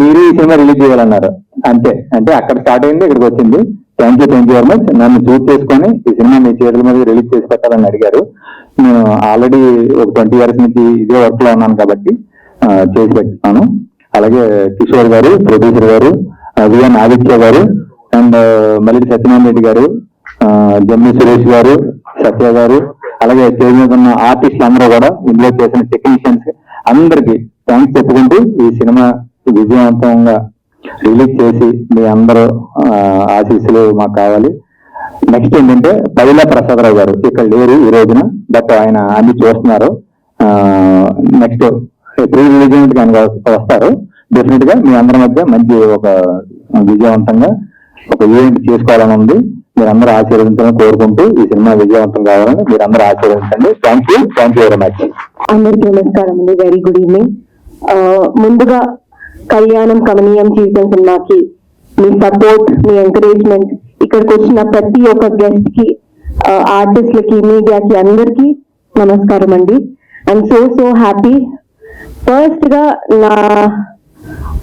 మీరు ఈ సినిమా రిలీజ్ చేయాలన్నారు. అంతే, అంటే అక్కడ స్టార్ట్ అయింది, ఇక్కడికి వచ్చింది. Thank you very much. నన్ను చూస్ చేసుకొని ఈ సినిమా మీ చేతుల మీద రిలీజ్ చేసి పెట్టాలని అడిగారు. నేను ఆల్రెడీ ఒక 20 years నుంచి ఇదే వర్క్ లో ఉన్నాను కాబట్టి చేసి పెట్టున్నాను. అలాగే కిషోర్ గారు, ప్రొడ్యూసర్ గారు, విఎన్ ఆదిత్య గారు, అండ్ మల్లి సత్యనారాయణ రెడ్డి గారు, జమ్మి సురేష్ గారు, సత్య గారు, అలాగే స్టేజ్ మీద ఉన్న ఆర్టిస్టులు అందరూ కూడా, ఇందులో చేసిన టెక్నీషియన్స్ అందరికీ థ్యాంక్స్ చెప్పుకుంటూ ఈ సినిమా విజయవంతంగా రిలీజ్ చేసి మీ అందరూ ఆశీస్సులు మాకు కావాలి. నెక్స్ట్ ఏంటంటే పైలా ప్రసాదరావు గారు ఇక్కడ లేరు ఈ రోజున, బట్ ఆయన అన్ని చూస్తున్నారు. నెక్స్ట్ ప్రీ రిలీజ్ ఆయన వస్తారు. డెఫినెట్ గా మీ అందరి మధ్య మంచి ఒక విజయవంతంగా ఒక ఈవెంట్ చేసుకోవాలని ఉంది. మీరందరూ ఆశీర్వదించాలని కోరుకుంటూ ఈ సినిమా విజయవంతం కావాలని మీరందరూ ఆశీర్వదించండి. Thank you very much. అందరికీ నమస్కారం అండి, వెరీ గుడ్ ఈవినింగ్. ముందుగా కళ్యాణం కమనీయం జీవితం సినిమాకి మీ సపోర్ట్, మీ ఎంకరేజ్మెంట్, ఇక్కడికి వచ్చిన ప్రతి ఒక్క గెస్ట్ కి, ఆర్టిస్టులకి, మీడియాకి అందరికీ నమస్కారం అండి. I'm so happy. ఫస్ట్ గా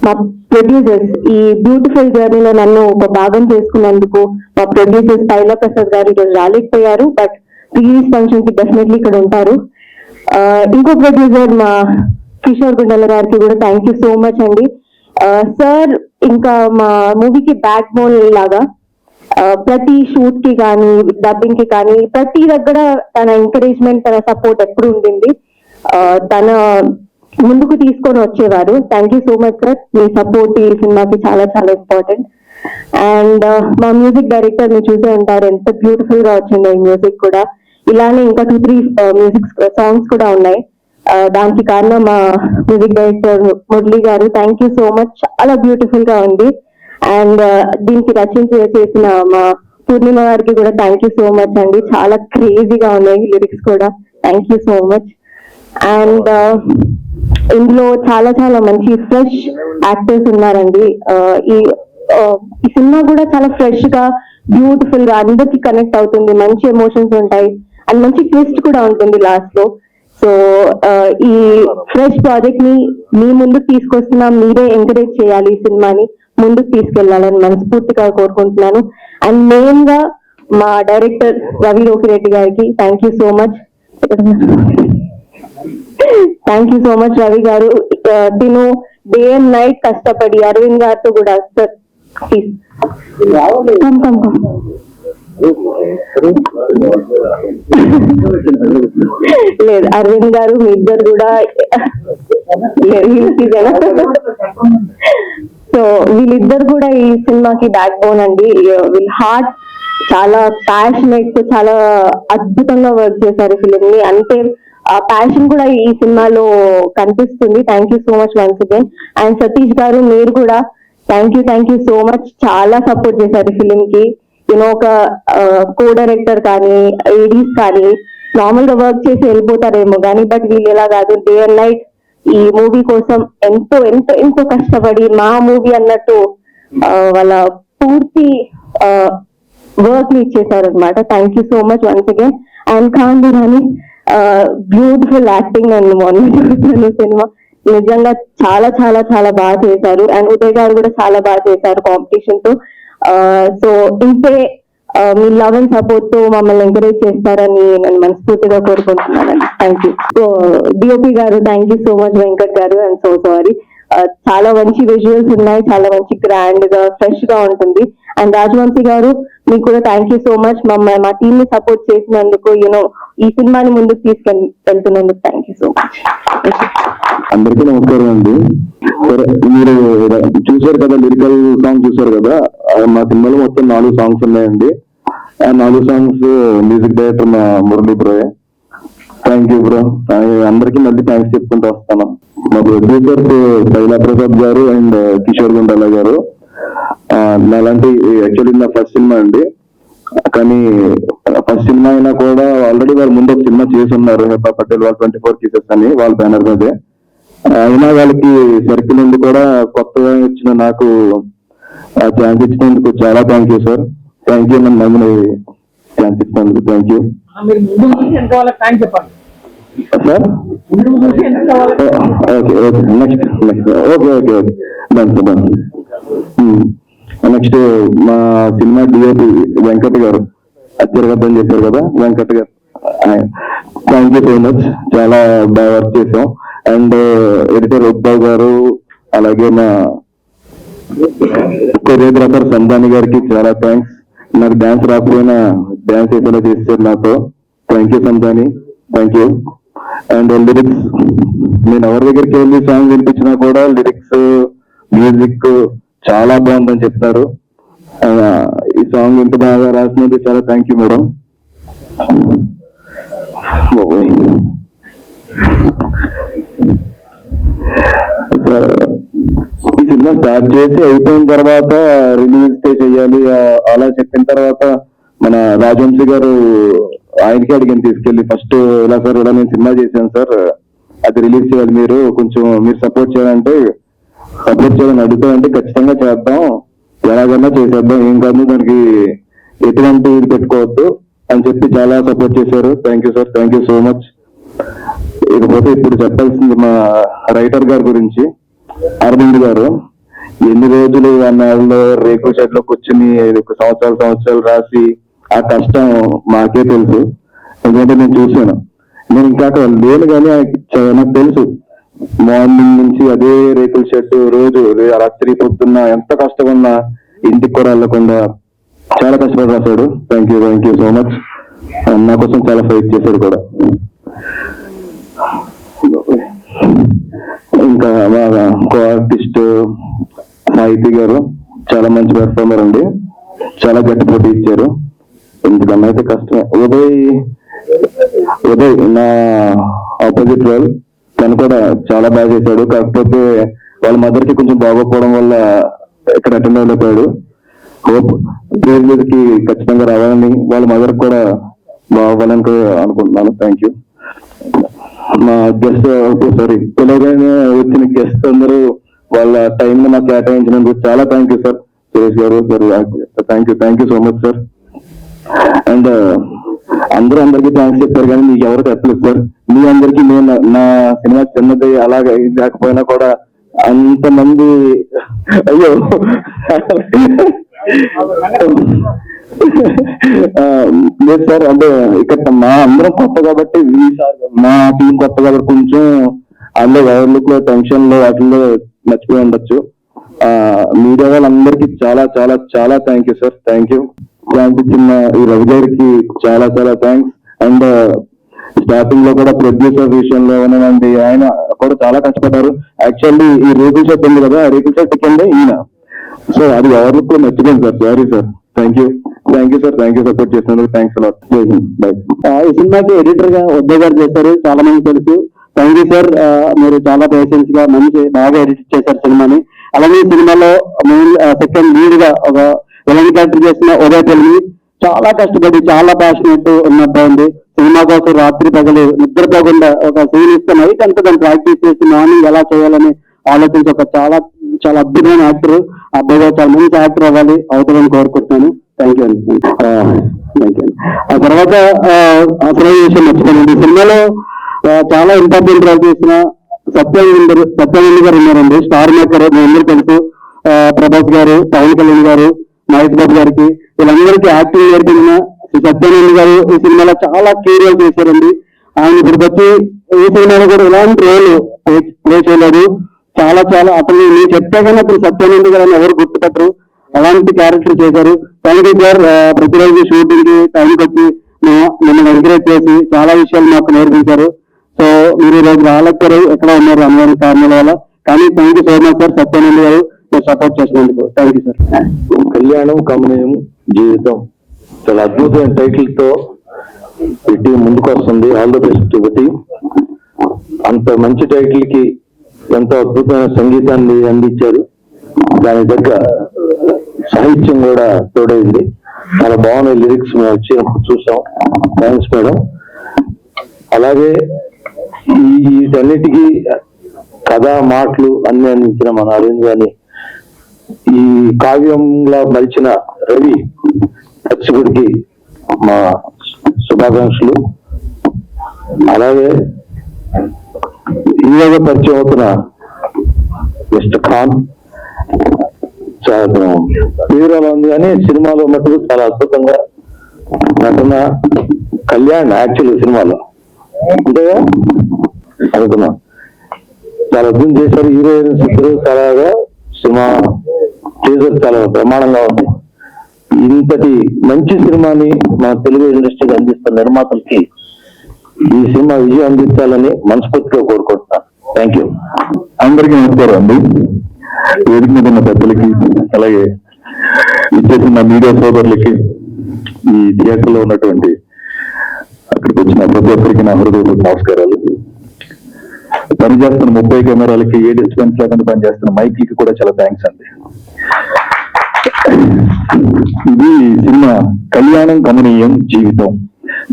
మా ప్రొడ్యూసర్స్ ఈ బ్యూటిఫుల్ జర్నీలో నన్ను ఒక భాగం చేసుకున్నందుకు మా ప్రొడ్యూసర్స్ పైలా ప్రసాద్ గారు ఈరోజు రాలేకపోయారు, బట్ రిలీజ్ ఫంక్షన్ కి డెఫినెట్లీ ఇక్కడ ఉంటారు. ఇంకో ప్రొడ్యూసర్ మా కిషోర్ గుండెల గారికి కూడా థ్యాంక్ యూ సో మచ్ అండి. సార్ ఇంకా మా మూవీకి బ్యాక్ బోన్ లాగా ప్రతి షూట్ కి కానీ, డబ్బింగ్ కి కానీ, ప్రతి దగ్గర తన ఎంకరేజ్మెంట్, తన సపోర్ట్ ఎప్పుడు ఉండింది. తన ముందుకు తీసుకొని వచ్చేవారు. Thank you so much sir. Me support ఈ సినిమాకి చాలా ఇంపార్టెంట్. అండ్ మా మ్యూజిక్ డైరెక్టర్ ని చూసే ఉంటారు, ఎంత బ్యూటిఫుల్ గా వచ్చిందో ఈ మ్యూజిక్ కూడా. ఇలానే ఇంకా 2-3 మ్యూజిక్ సాంగ్స్ కూడా ఉన్నాయి. దానికి కారణం మా మ్యూజిక్ డైరెక్టర్ మురళి గారు. Thank you so much. చాలా బ్యూటిఫుల్ గా ఉంది. అండ్ దీనికి చేసిన మా పూర్ణిమ గారికి కూడా థ్యాంక్ యూ సో మచ్ అండి. చాలా క్రేజీగా ఉన్నాయి లిరిక్స్ కూడా. Thank you so much. And ఇందులో చాలా చాలా మంచి ఫ్రెష్ యాక్టర్స్ ఉన్నారండి. ఈ సినిమా కూడా చాలా ఫ్రెష్ గా బ్యూటిఫుల్ గా అందరికి కనెక్ట్ అవుతుంది. మంచి ఎమోషన్స్ ఉంటాయి అండ్ మంచి ట్విస్ట్ కూడా ఉంటుంది లాస్ట్ లో. సో ఈ ఫ్రెష్ ప్రాజెక్ట్ ని మీ ముందుకు తీసుకొస్తున్నా, మీరే ఎంకరేజ్ చేయాలి, ఈ సినిమాని ముందుకు తీసుకెళ్లాలని మనస్ఫూర్తిగా కోరుకుంటున్నాను. అండ్ మెయిన్ గా మా డైరెక్టర్ రవి రోకిరెడ్డి గారికి thank you so much. Thank you so much Ravi గారు. తిను డే అండ్ నైట్ కష్టపడి అరవింద్ గారితో కూడా లేదు అరవింద్ గారు మీ ఇద్దరు కూడా సో వీళ్ళిద్దరు కూడా ఈ సినిమాకి బ్యాక్ బోన్ అండి. వీళ్ళ హార్ట్ చాలా ప్యాషనేట్, చాలా అద్భుతంగా వర్క్ చేశారు ఫిలిం ని. అంటే ఆ ప్యాషన్ కూడా ఈ సినిమాలో కనిపిస్తుంది. Thank you so much once again. And Satish గారు మీరు కూడా థ్యాంక్ యూ సో మచ్. చాలా సపోర్ట్ చేశారు ఫిలిం కి. యూనో ఒక కో డైరెక్టర్ కానీ ఏడీస్ కానీ నార్మల్ గా వర్క్ చేసి వెళ్ళిపోతారేమో కానీ, బట్ వీళ్ళు ఎలా కాదు, డే అండ్ నైట్ ఈ మూవీ కోసం ఎంతో ఎంతో ఎంతో కష్టపడి మా మూవీ అన్నట్టు వాళ్ళ పూర్తి వర్క్ ని ఇచ్చేసారు అనమాట. Thank you so much once again. And Khan Durani beautiful acting and morning చూస్తున్నాను సినిమా నిజంగా చాలా చాలా చాలా బాగా చేశారు. అండ్ ఉదయ్ గారు కూడా చాలా బాగా చేశారు కాంపిటీషన్ తో. సో ఇంతే మీ లవ్ అండ్ సపోర్ట్ తో మమ్మల్ని ఎంకరేజ్ చేస్తారని నేను మనస్ఫూర్తిగా కోరుకుంటున్నానండి. Thank you. సో డిఓపి గారు thank you so much. Venkat garu and so sorry. చాలా మంచి విజువల్స్ ఉన్నాయి, చాలా మంచి గ్రాండ్ గా ఫ్రెష్ గా ఉంటుంది. అండ్ రాజవంశీ గారు మీకు కూడా థ్యాంక్ యూ సో మచ్. మా టీమ్ ని సపోర్ట్ చేసినందుకు, యూనో ఈ సినిమాని ముందుకు వెళ్తున్నందుకు థ్యాంక్ యూ సో మచ్. అందరికీ నమస్కారం అండి. సరే, మీరు చూసారు కదా, లిరికల్ సాంగ్ చూసారు కదా, మా సినిమాలో మొత్తం 4 సాంగ్స్ ఉన్నాయండి. ఆ 4 సాంగ్స్ మ్యూజిక్ డైరెక్టర్ మా మురళీ బ్రోయే. Thank you bro. అందరికీ మళ్ళీ థ్యాంక్స్ చెప్పుకుంటూ వస్తాను. మా ప్రొడ్యూసర్స్ శైలా ప్రసాద్ గారు అండ్ కిషోర్ గుండాల గారు. నాలాంటి యాక్చువల్లీ నా ఫస్ట్ సినిమా అండి, కానీ ఫస్ట్ సినిమా అయినా కూడా ఆల్రెడీ వాళ్ళు ముందు ఒక సినిమా చేసి ఉన్నారు, హెబ్బా పటేల్ వాళ్ళ 24 Kisses అని, వాళ్ళ బ్యానర్ మీదే. అయినా వాళ్ళకి సర్కిల్ నుండి కూడా కొత్తగా వచ్చిన నాకు ఛాన్స్ ఇచ్చినందుకు చాలా thank you sir. Thank you. నన్ను ఛాన్స్ ఇచ్చినందుకు thank you sir. Okay okay next okay okay okay done sir done. Next మా సినిమా డిఓపి వెంకట్ గారు తిరగద్దని చెప్పారు కదా, వెంకట్ గారు థ్యాంక్ యూ సో మచ్. చాలా బాగా వర్క్ చేసాం. అండ్ ఎడిటర్ ఉద్దవ్ గారు, అలాగే మా కొరియోగ్రాఫర్ సందాని గారికి చాలా థ్యాంక్స్. నాకు డాన్స్ రాకపోయినా డాన్స్ ఏదైనా చేశారు నాతో. Thank you Sandani, thank you. And lyrics, నేను ఎవరి దగ్గరికి వెళ్ళి సాంగ్ వినిపించినా కూడా లిరిక్స్ మ్యూజిక్ చాలా బాగుందని చెప్తారు. ఈ సాంగ్ ఇంత బాగా రాసినందుకు చాలా థ్యాంక్ యూ మేడం. ఈ సినిమా స్టార్ట్ చేసి అయిపోయిన తర్వాత రిలీజ్ డే చెయ్యాలి అలా చెప్పిన తర్వాత మన రాజవంశీ గారు ఆయనకి అడిగాను తీసుకెళ్ళి, ఫస్ట్ ఇలా సార్ ఇలా నేను సినిమా చేశాను సార్, అది రిలీజ్ చేయాలి, మీరు కొంచెం మీరు సపోర్ట్ చేయాలంటే, సపోర్ట్ చేయాలని అడుగుతామంటే ఖచ్చితంగా చేద్దాం, ఎలాగైనా చేసేద్దాం, ఏం కాదు, దానికి ఎటువంటి ఇది పెట్టుకోవద్దు అని చెప్పి చాలా సపోర్ట్ చేశారు. Thank you sir, thank you so much. ఇకపోతే ఇప్పుడు చెప్పాల్సింది మా రైటర్ గారి గురించి, అరవింద్ గారు. ఎన్ని రోజులు ఆ నెలలో రేకుల షెడ్ లో కూర్చుని సంవత్సరాలు రాసి ఆ కష్టం మాకే తెలుసు, ఎందుకంటే నేను చూసాను. నేను ఇంకా అక్కడ లేను కానీ నాకు తెలుసు. మార్నింగ్ నుంచి అదే రేకుల షెడ్, రోజు రాత్రి పొద్దున్న ఎంత కష్టమన్నా ఇంటికి కూడా వెళ్ళకుండా చాలా కష్టపడి రాశాడు. Thank you so much. నా కోసం చాలా ఫైట్ చేశాడు కూడా. ఇంకా మా కో ఆర్టిస్ట్ సాహితీ గారు చాలా మంచి పెర్ఫార్మర్ అండి, చాలా గట్టి పోటీ ఇచ్చారు. ఎందుకన్నా అయితే కష్టమే. ఉదయ్ నా ఆపోజిట్ రోల్ తను కూడా చాలా బాగా చేశాడు. కాకపోతే వాళ్ళ మదర్ కి కొంచెం బాగోకపోవడం వల్ల ఇక్కడ అటెండ్ అయిపోయాడు. హోప్ స్టేజ్ మీదకి ఖచ్చితంగా రావాలని, వాళ్ళ మదర్ కూడా బాగోవాలని అనుకుంటున్నాను. Thank you. మా గెస్ట్ పిలవగానే వచ్చిన గెస్ట్ అందరూ వాళ్ళ టైం నాకు కేటాయించినందుకు చాలా thank you sir. Suresh garu sir, thank you so much sir. And అందరికీ థ్యాంక్స్ చెప్పారు, కానీ మీకు ఎవరు చెప్పలేదు సార్. మీ అందరికీ నేను నా సినిమా చిన్నది అలాగే లేకపోయినా కూడా అంతమంది అయ్యో లేదు సార్, అంటే ఇక్కడ మా అందరం కొత్త కాబట్టి మా టీం కొత్త కాబట్టి కొంచెం అందులో వైర్లకు టెన్షన్ లో వాటిల్లో మర్చిపోయి ఉండొచ్చు. మీడియా వాళ్ళందరికీ చాలా చాలా చాలా thank you sir. Thank you. చిన్న ఈ రవి గారికి చాలా చాలా థ్యాంక్స్. అండ్ స్టార్టింగ్ లో కూడా ప్రొడ్యూసర్ విషయంలో ఉన్నానండి, ఆయన కూడా చాలా కష్టపడ్డారు. యాక్చువల్లీ ఈ రేకుల షెట్ ఉంది కదా, ఆ రేకుల షెట్ కింద ఈయన, సో అది ఎవరికి కూడా మర్చిపోయింది sir. Sorry sir. Thank you sir. Thank you support చేసినందుకు. Thanks a lot. బై. ఈ సినిమాకి ఎడిటర్ గా ఉదయ్ గారు చేశారు, చాలా మంది తెలుసు. Thank you sir. మీరు చాలా పేషెన్స్ గా మంచి బాగా ఎడిట్ చేశారు సినిమాని. అలాగే సినిమాలో మెయిన్ సెకండ్ లీడ్ గా ఒక విలన్ క్యారెక్టర్ చేసిన ఉదయ్ తెలుగు చాలా కష్టపడి చాలా ప్యాషనేట్ ఉన్నట్టు సినిమా కోసం రాత్రి పగలు నిద్రపోకుండా ఒక సీన్ ఇస్తే నైట్ అంతా దాన్ని ప్రాక్టీస్ చేసి మార్నింగ్ ఎలా చేయాలని ఆలోచించి ఒక చాలా చాలా అద్భుతమైన యాక్టర్. అబ్బాయిగా చాలా మంచి యాక్టర్ అవ్వాలి, అవుతామని కోరుకుంటున్నాను. థ్యాంక్ యూ అండి. Thank you. ఆ తర్వాత అసలు విషయం మర్చిపోయింది, సినిమాలో చాలా ఇంపార్టెంట్ రోల్ చేసిన సత్యానంద్ గారు ఉన్నారండి, స్టార్ మేకర్. మీ అందరూ తెలుసు. ప్రభాస్ గారు, పవన్ కళ్యాణ్ గారు, మహేష్ బాబు గారికి వీళ్ళందరికీ యాక్టింగ్ నేర్పించిన సత్యానంద్ గారు ఈ సినిమాలో చాలా క్యూరియల్ చేశారండి. ఆయన ఇప్పటికి వచ్చి ఈ సినిమాలో కూడా ఇలాంటి రోల్ ప్లే చేయలేదు. చాలా చాలా అతను నేను చెప్తే కానీ అతను సత్యానంద్ గారు ఎవరు గుర్తుపెట్టరు, అలాంటి క్యారెక్టర్ చేశారు. Thank you sir. ప్రతిరోజు షూటింగ్ కి టైంకి వచ్చి మిమ్మల్ని ఎంకరేజ్ చేసి చాలా విషయాలు మాకు నేర్పించారు. సో మీరు ఈ రోజు రాలేకపోయారు, ఎక్కడ ఉన్నారు అన్నదాని కారణాల వల్ల. కానీ thank you so much sir, Satyanand గారు మీరు సపోర్ట్ చేసినందుకు. Thank you sir. కళ్యాణం కమనీయం జీవితం చాలా అద్భుతమైన టైటిల్ తో ఈ టీం ముందుకు వస్తుంది. All the best team. అంత మంచి టైటిల్ కి ఎంతో అద్భుతమైన సంగీతాన్ని అందించారు, దాని దగ్గర సాహిత్యం కూడా తోడైంది. చాలా బాగున్నాయి లిరిక్స్ మేము వచ్చినప్పుడు చూసాం. Thanks madam. అలాగే వీటన్నిటికీ కథ మాటలు అన్ని అందించిన మన అరవింద్ గారిని, ఈ కావ్యంలా మలిచిన రవి దర్శకుడికి మా శుభాకాంక్షలు. అలాగే ఈరోజు పరిచయం అవుతున్న మిస్టర్ ఖాన్ చాలా పేరు అలా ఉంది, కానీ సినిమాలో మటుకు చాలా అద్భుతంగా నటన. కళ్యాణ్ యాక్చువల్ సినిమాలో అంతేగా అనుకున్నా, చాలా అద్భుతం చేశారు. హీరోయిన్స్ ఇద్దరు చాలా సినిమా టీజర్ చాలా ప్రమాణంగా ఉంది. ఇంతటి మంచి సినిమాని మన తెలుగు ఇండస్ట్రీకి అందిస్తున్న నిర్మాతలకి ఈ సినిమా విజయం అందించాలని మనస్ఫూర్తిగా కోరుకుంటున్నాను. Thank you. అందరికీ నమస్కారం అండి. వేదిక మీద ఉన్న పెద్దలకి, అలాగే ఇచ్చేసిన మీడియా సోదరులకి, ఈ థియేటర్ లో ఉన్నటువంటి అక్కడికి వచ్చిన ప్రతి ఒక్కరికి నా హృదయపూర్వక నమస్కారాలు. పనిచేస్తున్న 30 కెమెరాలకి, ఏ డిస్టెన్స్ లేకుండా పనిచేస్తున్న మైక్లకి కూడా చాలా థ్యాంక్స్ అండి. ఇది సినిమా కళ్యాణం కమనీయం జీవితం.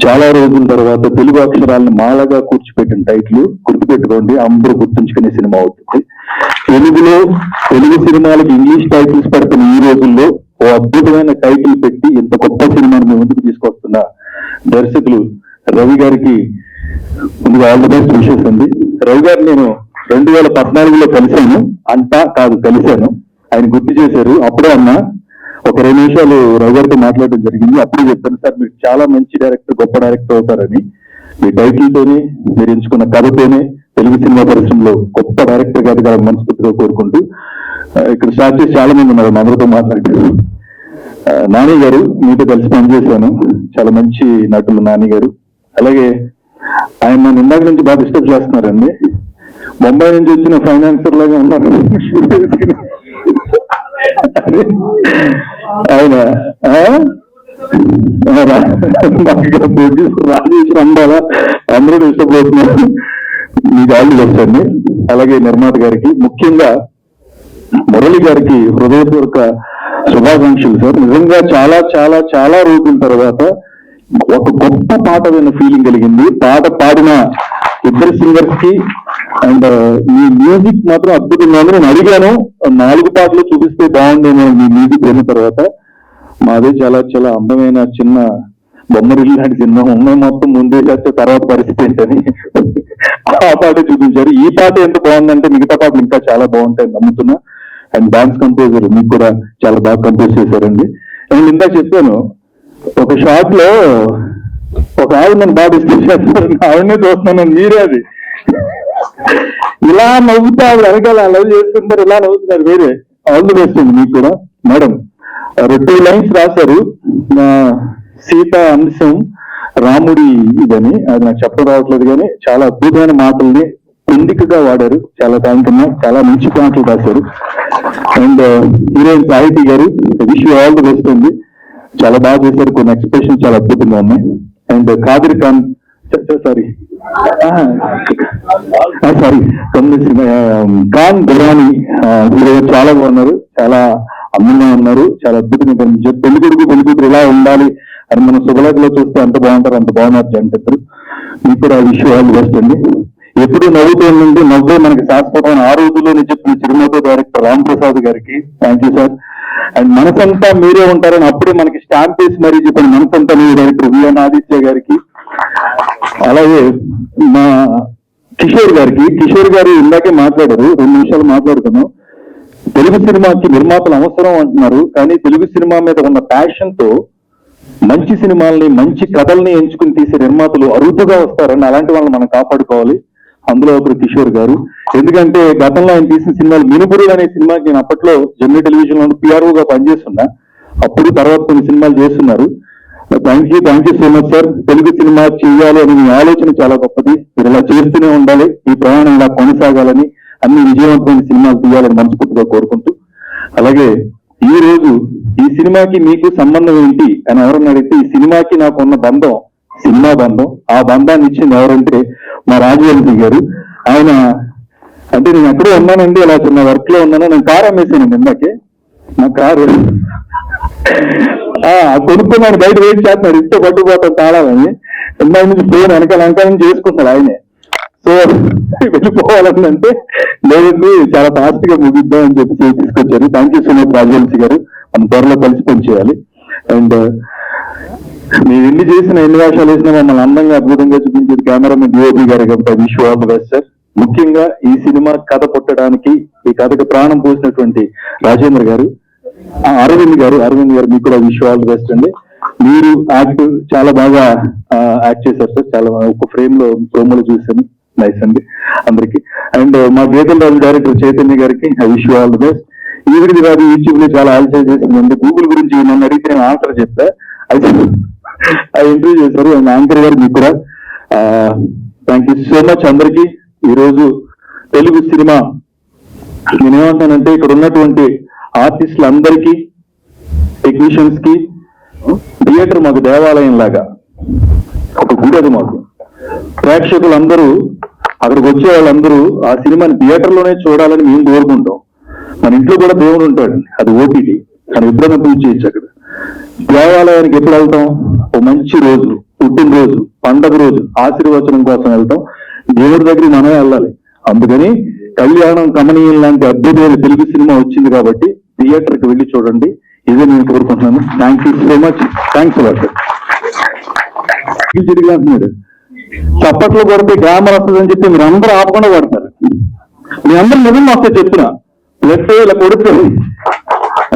చాలా రోజుల తర్వాత తెలుగు అక్షరాలను మాలగా కూర్చిపెట్టిన టైటిల్ గుర్తుపెట్టుకోండి, అందరూ గుర్తుంచుకునే సినిమా అవుతుంది. తెలుగు సినిమాలకు ఇంగ్లీష్ టైటిల్స్ పెడుతున్న ఈ రోజుల్లో ఓ అద్భుతమైన టైటిల్ పెట్టి ఇంత గొప్ప సినిమాని మేము ముందుకు తీసుకొస్తున్న దర్శకులు రవి గారికి ముందుగా ఆల్ ది బెస్ట్ విషెస్ ఉంది. రవి గారు నేను 2014లో కలిశాను, అంతా కాదు కలిశాను, ఆయన గుర్తు చేశారు. అప్పుడే అన్నా ఒక 2 నిమిషాలు రవి గారితో మాట్లాడడం జరిగింది. అప్పుడు చెప్పాను, సార్ మీరు చాలా మంచి డైరెక్టర్, గొప్ప డైరెక్టర్ అవుతారని. మీ టైటిల్ తోనే, మీరు ఎంచుకున్న కథతోనే తెలుగు సినిమా పరిశ్రమలో గొప్ప డైరెక్టర్ గా ఎదగాలని మనస్ఫూర్తిగా కోరుకుంటూ, ఇక్కడ స్టార్ట్ చేసి చాలా మంది ఉన్నారు, అందరితో మాట్లాడారు. నాని గారు మీతో కలిసి పనిచేశాను, చాలా మంచి నటులు నాని గారు. అలాగే ఆయన నన్ను ఇందాక నుంచి బాగా డిస్టర్బ్ చేస్తున్నారండి. బొంబాయి నుంచి వచ్చిన ఫైనాన్సర్ లాగా ఉన్నారు ఆయన. రాజేష్ రండాలా అందరూ డిస్టర్బ్ అవుతున్నారు. మీకు ఆల్ ది బెస్ట్ అండి. అలాగే నిర్మాత గారికి, ముఖ్యంగా మురళి గారికి హృదయపూర్వక శుభాకాంక్షలు సార్. నిజంగా చాలా చాలా చాలా రోజుల తర్వాత ఒక గొప్ప పాట విన్న ఫీలింగ్ కలిగింది. పాట పాడిన ఇద్దరు సింగర్స్ కి అండ్ మీ మ్యూజిక్ మాత్రం అద్భుతంగా ఉంది. నేను అడిగాను 4 పాటలు చూపిస్తే బాగుండేమో మీ మ్యూజిక్ విన్న తర్వాత. మాదే చాలా చాలా అందమైన చిన్న బొమ్మరిల్లు లాంటి సినిమా, ఉన్నాయి మొత్తం ముందే చేస్తే తర్వాత పరిస్థితి ఏంటని ఆ పాట చూపించారు. ఈ పాట ఎంత బాగుందంటే మిగతా పాటలు ఇంకా చాలా బాగుంటాయని నమ్ముతున్నా. అండ్ డాన్స్ కంపోజర్ మీకు కూడా చాలా బాగా కంపోజ్ చేశారండి. నేను ఇందా చెప్పాను, ఒక షాట్ లో ఒక ఆవిడ నన్ను బాగా డిస్టర్బ్ చేస్తారు, ఆవిడనే చూస్తున్నాను, మీరే అది ఇలా నవ్వుతా ఆవిడ వెనకాల లవ్ చేసుకుంటారు, ఇలా నవ్వుతున్నారు వేరే. ఆల్ ది బెస్ట్ అండి మీకు కూడా. మేడం 2 లైన్స్ రాశారు, సీత అంశం రాముడి ఇదని, అది నాకు చెప్పడం రావట్లేదు కానీ చాలా అద్భుతమైన మాటల్ని పొందికగా వాడారు. చాలా థ్యాంక్ యూ, చాలా మంచి మాటలు రాశారు. And heroine Sahithi garu, wish you all the best అండి, చాలా బాగా చేశారు. కొన్ని ఎక్స్ప్రెషన్ చాలా అద్భుతంగా ఉన్నాయి. అండ్ కాదిర్ ఖాన్, సారీ ఖాన్ గురాని హీరో చాలా బాగున్నారు, చాలా అందంగా ఉన్నారు, చాలా అద్భుతంగా కనిపించారు. పెళ్లికొడుకు ఇలా ఉండాలి అని మనం శుభలేఖలో చూస్తే ఎంత బాగుంటారు, అంత బాగున్నారు జంట ఇద్దరు. మీకు కూడా wish you all the best అండి. ఎప్పుడు నవ్వుతూ ఉండండి, నవ్వే మనకి శాశ్వతమైన. ఆ రోజుల్లోనే చెప్పిన చిరునవ్వు డైరెక్టర్ రామ్ ప్రసాద్ గారికి థ్యాంక్ యూ సార్. అండ్ మనసంతా మీరే ఉంటారని అప్పుడే మనకి స్టాంప్ వేసి మరీ చెప్పిన మనసంతా మీరు డైరెక్టర్ విఎన్ ఆదిత్య గారికి, అలాగే మా కిషోర్ గారు ఇందాకే మాట్లాడారు, 2 నిమిషాలు మాట్లాడుతున్నాం. తెలుగు సినిమాకి నిర్మాతలు అవసరం అంటున్నారు, కానీ తెలుగు సినిమా మీద ఉన్న ప్యాషన్ తో మంచి సినిమాల్ని, మంచి కథల్ని ఎంచుకుని తీసే నిర్మాతలు అరుదుగా వస్తారని, అలాంటి వాళ్ళని మనం కాపాడుకోవాలి. అందులో ఒకరు కిషోర్ గారు. ఎందుకంటే గతంలో ఆయన తీసిన సినిమాలు, మినుపురుడు అనే సినిమాకి నేను అప్పట్లో జెమినీ టెలివిజన్ లో పిఆర్ఓగా పనిచేస్తున్నా, అప్పుడు తర్వాత కొన్ని సినిమాలు చేస్తున్నారు. Thank you so much sir. Telugu cinema చేయాలి అని మీ ఆలోచన చాలా గొప్పది, మీరు ఇలా చేస్తూనే ఉండాలి, ఈ ప్రయాణం ఇలా కొనసాగాలని, అన్ని విజయవంతమైన సినిమాలు తీయాలని మనస్ఫూర్తిగా కోరుకుంటూ, అలాగే ఈ రోజు ఈ సినిమాకి మీకు సంబంధం ఏంటి అని ఎవరన్నా అడిగితే, ఈ సినిమాకి నాకు ఉన్న బంధం సినిమా బంధం. ఆ బంధాన్ని ఇచ్చింది ఎవరంటే మా రాజవంశీ గారు. ఆయన అంటే నేను ఎక్కడో ఉన్నానండి, అలా చిన్న వర్క్ లో ఉన్నాను, నేను కారు అమ్మేసాను ఇందాకే. నా కారు కొనుక్కున్నాను, బయట వెయిట్ చేస్తున్నాడు, ఇస్తే పట్టుకుపోతాను తాళాలని. ఇందాక నుంచి ఫోన్ వెనకాల చేసుకుంటాడు ఆయనే. సో వెళ్ళిపోవాలంటే లేదండి, చాలా ఫాస్ట్ గా ముగిద్దాం అని చెప్పి తీసుకొచ్చారు. Thank you so much Rajavamsi గారు, మనం త్వరలో కలిసి పనిచేయాలి. అండ్ మీరు ఎన్ని చేసిన, ఎన్ని వేషాలు వేసినా మమ్మల్ని అందంగా అద్భుతంగా చూపించేది కెమెరామెన్ డిఓపి గారు కాబట్టి wish you all the best sir. ముఖ్యంగా ఈ సినిమా కథ పుట్టడానికి, ఈ కథకు ప్రాణం పోసినటువంటి రాజేంద్ర గారు, అరవింద్ గారు మీకు కూడా wish you all the best అండి. మీరు యాక్ట్ చాలా బాగా యాక్ట్ చేశారు సార్, చాలా ఒక ఫ్రేమ్ లో ప్రోమోలు చూశాను, నైస్ అండి అందరికి. అండ్ మా గీతల్ రాజు డైరెక్టర్ చైతన్య గారికి I wish you all the best. ఈవిడిది కాదు, యూట్యూబ్ లో చాలా ఆలోచన చేసింది. గూగుల్ గురించి నన్ను అడిగితే నేను ఆన్సర్ చెప్తా, అయితే ఆ ఇంటర్వ్యూ చేశారు. అండ్ యాంకర్ గారు మీకు కూడా థ్యాంక్ యూ సో మచ్ అందరికి. ఈరోజు తెలుగు సినిమా, నేనేమంటానంటే ఇక్కడ ఉన్నటువంటి ఆర్టిస్టులందరికీ, టెక్నీషియన్స్ కి థియేటర్ మాకు దేవాలయం లాగా ఒక గుడి, అది మాకు. ప్రేక్షకులందరూ, అక్కడికి వచ్చే వాళ్ళందరూ ఆ సినిమాని థియేటర్ లోనే చూడాలని మేము కోరుకుంటాం. మన ఇంట్లో కూడా దేవుడు ఉంటాడు, అది ఓటీటీ, కానీ ఎప్పుడైనా పూజ చేయొచ్చు. అక్కడ దేవాలయానికి ఎప్పుడు వెళ్తాం? ఓ మంచి రోజు, పుట్టినరోజు, పండగ రోజు ఆశీర్వచనం కోసం వెళ్తాం. దేవుడి దగ్గరికి మనమే వెళ్ళాలి. అందుకని కళ్యాణం కమనీయం లాంటి అద్భుతమైన తెలుగు సినిమా వచ్చింది కాబట్టి థియేటర్కి వెళ్ళి చూడండి, ఇదే నేను కోరుకుంటున్నాను. Thank you so much, thanks a lot. అంటున్నాడు, చప్పట్లు కొడితే గ్రామర్ వస్తుందని చెప్పి మీరు అందరూ ఆపకుండా పడతారు. మీ అందరూ నిజం వస్తే చెప్తున్నా, లెఫ్ట్ ఇలా కొడుతుంది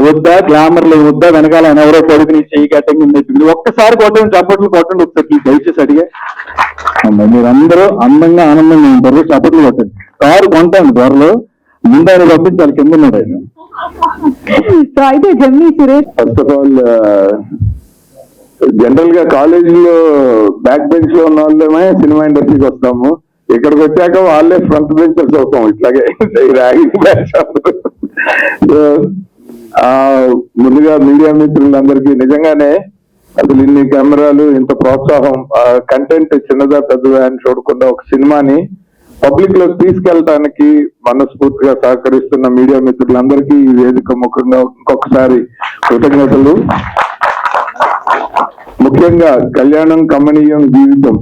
వద్దా, గ్లామర్లు వద్దా, వెనకాల ఎవరో కొడుకుని చెయ్యి కట్టండి, ఒక్కసారి కొట్టండి, చప్పట్లు కొట్టండి ఒకసారి దయచేసి అడిగా. మీరందరూ అందంగా ఆనందంగా ఉంటారు, చప్పట్లు కొట్టండి. కారు కొంటాను త్వరలో, ముందు ఆయన పంపించాలి, కింద ఉన్నాడు ఆయన. సో అయితే Gemini Suresh, first of all general గా కాలేజీలో బ్యాక్ బెంచ్ లో ఉన్న వాళ్ళమే సినిమా ఇండస్ట్రీకి వస్తాము. ఇక్కడికి వచ్చాక వాళ్ళే ఫ్రంట్ బెంచర్స్ అవుతాం, ఇట్లాగే ర్యాగింగ్ బ్యాచ్. ముందుగా మీడియా మిత్రులందరికీ నిజంగానే అసలు ఇన్ని కెమెరాలు, ఇంత ప్రోత్సాహం, కంటెంట్ చిన్నదా పెద్దదా అని చూడకుండా ఒక సినిమాని పబ్లిక్ లో తీసుకెళ్ళటానికి మనస్ఫూర్తిగా సహకరిస్తున్న మీడియా మిత్రులందరికీ ఈ వేదిక ముఖంగా ఇంకొకసారి కృతజ్ఞతలు. ముఖ్యంగా కళ్యాణం కమనీయం జీవితం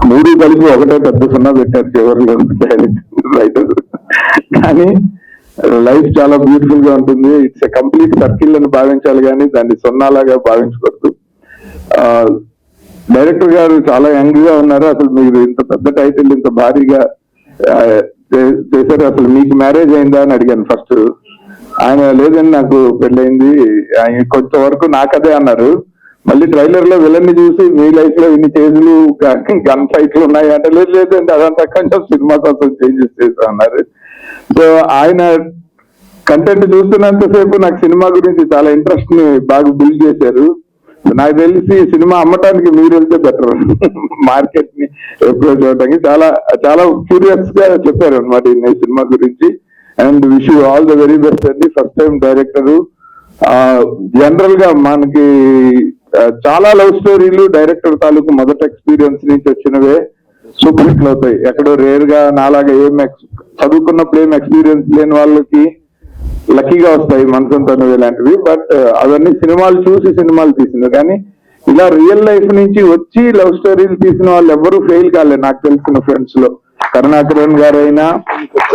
మూడు కలిపి ఒకటే పెద్ద సున్నా పెట్టారు చివరిలో రైటర్. కానీ లైఫ్ చాలా బ్యూటిఫుల్ గా ఉంటుంది. ఇట్స్ ఎ కంప్లీట్ సర్కిల్ అని భావించాలి కానీ దాన్ని సున్నాలాగా భావించకూడదు. డైరెక్టర్ గారు చాలా యంగ్ గా ఉన్నారు. అసలు మీరు ఇంత పెద్ద టైటిల్ ఇంత భారీగా చేశారు. అసలు మీకు మ్యారేజ్ అయిందా అని అడిగాను ఫస్ట్. ఆయన లేదని నాకు పెళ్ళైంది, ఆయన కొంతవరకు నాకదే అన్నారు. మళ్ళీ ట్రైలర్ లో విలన్ ని చూసి మీ లైఫ్ లో ఇన్ని చేతులు గన్ ఫైట్లు ఉన్నాయి అంటే లేదండి అదంతా కొంచెం సినిమా కోసం చేంజెస్ చేస్తా అన్నారు. సో ఆయన కంటెంట్ చూస్తున్నంతసేపు నాకు సినిమా గురించి చాలా ఇంట్రెస్ట్ ని బాగా బిల్డ్ చేశారు. నాకు తెలిసి సినిమా అమ్మటానికి మీరు వెళ్తే బెటర్, మార్కెట్ ని అప్రోచ్ అవడానికి. చాలా చాలా క్యూరియస్ గా చెప్పారు అనమాట ఈ సినిమా గురించి. And wish you all the very best అండి. First time director. జనరల్ గా మనకి చాలా లవ్ స్టోరీలు డైరెక్టర్ తాలూకు మొదటి ఎక్స్పీరియన్స్ నుంచి వచ్చినవే సూపర్ హిట్లు అవుతాయి. ఎక్కడో రేర్ గా నాలాగా చదువుకున్నప్పుడు ఏం ఎక్స్పీరియన్స్ లేని వాళ్ళకి లక్కీగా వస్తాయి మనసంతను ఇలాంటివి. బట్ అవన్నీ సినిమాలు చూసి సినిమాలు తీసింది. కానీ ఇలా రియల్ లైఫ్ నుంచి వచ్చి లవ్ స్టోరీలు తీసిన వాళ్ళు ఎవరు ఫెయిల్ కాలేదు నాకు తెలిసిన ఫ్రెండ్స్ లో. కరుణాకరన్ గారైనా,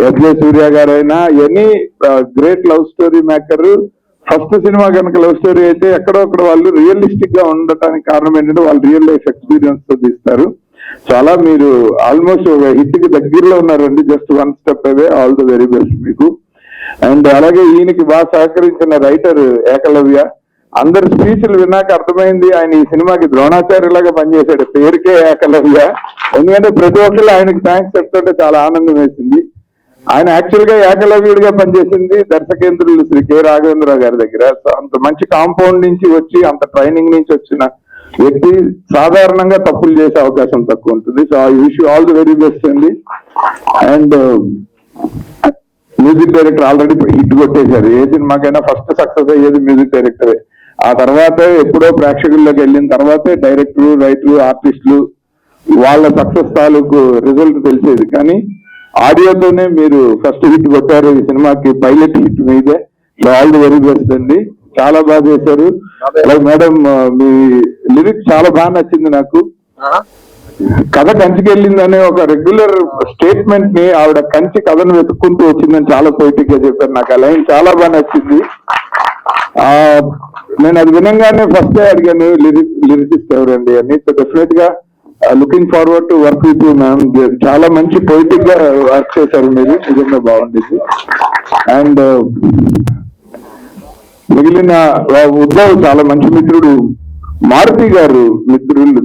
ఎస్జే సూర్య గారైనా, any great love story maker first cinema కనుక లవ్ స్టోరీ అయితే ఎక్కడో అక్కడ వాళ్ళు రియలిస్టిక్ గా ఉండటానికి కారణం ఏంటంటే వాళ్ళు రియల్ లైఫ్ ఎక్స్పీరియన్స్ తో తీస్తారు. చాలా మీరు ఆల్మోస్ట్ ఒక హిట్ కి దగ్గరలో ఉన్నారండి. Just one step away. All the very best మీకు. అండ్ అలాగే ఈయనకి బాగా సహకరించిన రైటర్ ఏకలవ్య. అందరి స్పీచ్లు విన్నాక అర్థమైంది ఆయన ఈ సినిమాకి ద్రోణాచార్యలాగా పనిచేశాడు. పేరుకే ఏకలవ్య. ఎందుకంటే ప్రతి ఒక్కరు ఆయనకి థ్యాంక్స్ చెప్తుంటే చాలా ఆనందం వేసింది. ఆయన యాక్చువల్ గా ఏకలవ్యుడిగా పనిచేసింది దర్శకేంద్రులు శ్రీ కె రాఘవేంద్రరావు గారి దగ్గర. అంత మంచి కాంపౌండ్ నుంచి వచ్చి అంత ట్రైనింగ్ నుంచి వచ్చిన వ్యక్తి సాధారణంగా తప్పులు చేసే అవకాశం తక్కువ ఉంటుంది. So I wish you all the very best అండి. And music director already hit కొట్టేశారు. ఏ సినిమాకైనా ఫస్ట్ సక్సెస్ అయ్యేది మ్యూజిక్ డైరెక్టరే. ఆ తర్వాత ఎప్పుడో ప్రేక్షకుల్లోకి వెళ్ళిన తర్వాతే డైరెక్టర్లు, రైటర్లు, ఆర్టిస్టులు వాళ్ళ సక్సెస్ తాలూకు రిజల్ట్ తెలిసేది. కానీ ఆడియోతోనే మీరు ఫస్ట్ హిట్ కొట్టారు. ఈ సినిమాకి పైలట్ హిట్ మీదే. ఆల్ ది వెరీ బెస్ట్ అండి. చాలా బాగా చేశారు. అలాగే మేడం మీ లిరిక్స్ చాలా బాగా నచ్చింది నాకు. కథ కంచికి వెళ్ళిందనే ఒక రెగ్యులర్ స్టేట్మెంట్ ని ఆవిడ కంచి కథను వెతుక్కుంటూ వచ్చిందని చాలా పొయిటిక్ గా చెప్పారు. నాకు ఆ లైన్ చాలా బాగా నచ్చింది. నేను అది వినంగానే ఫస్ట్ అడిగాను లిరిసిస్ట్ ఎవరండి అని. సో డెఫినెట్ గా looking forward to work with you ma'am. చాలా మంచి పొయిటిక్ గా వర్క్ చేశారు మీరు. నిజంగా బాగుండేది. అండ్ మిగిలిన ఉద్భవ్ చాలా మంచి మిత్రుడు మారుతి గారు,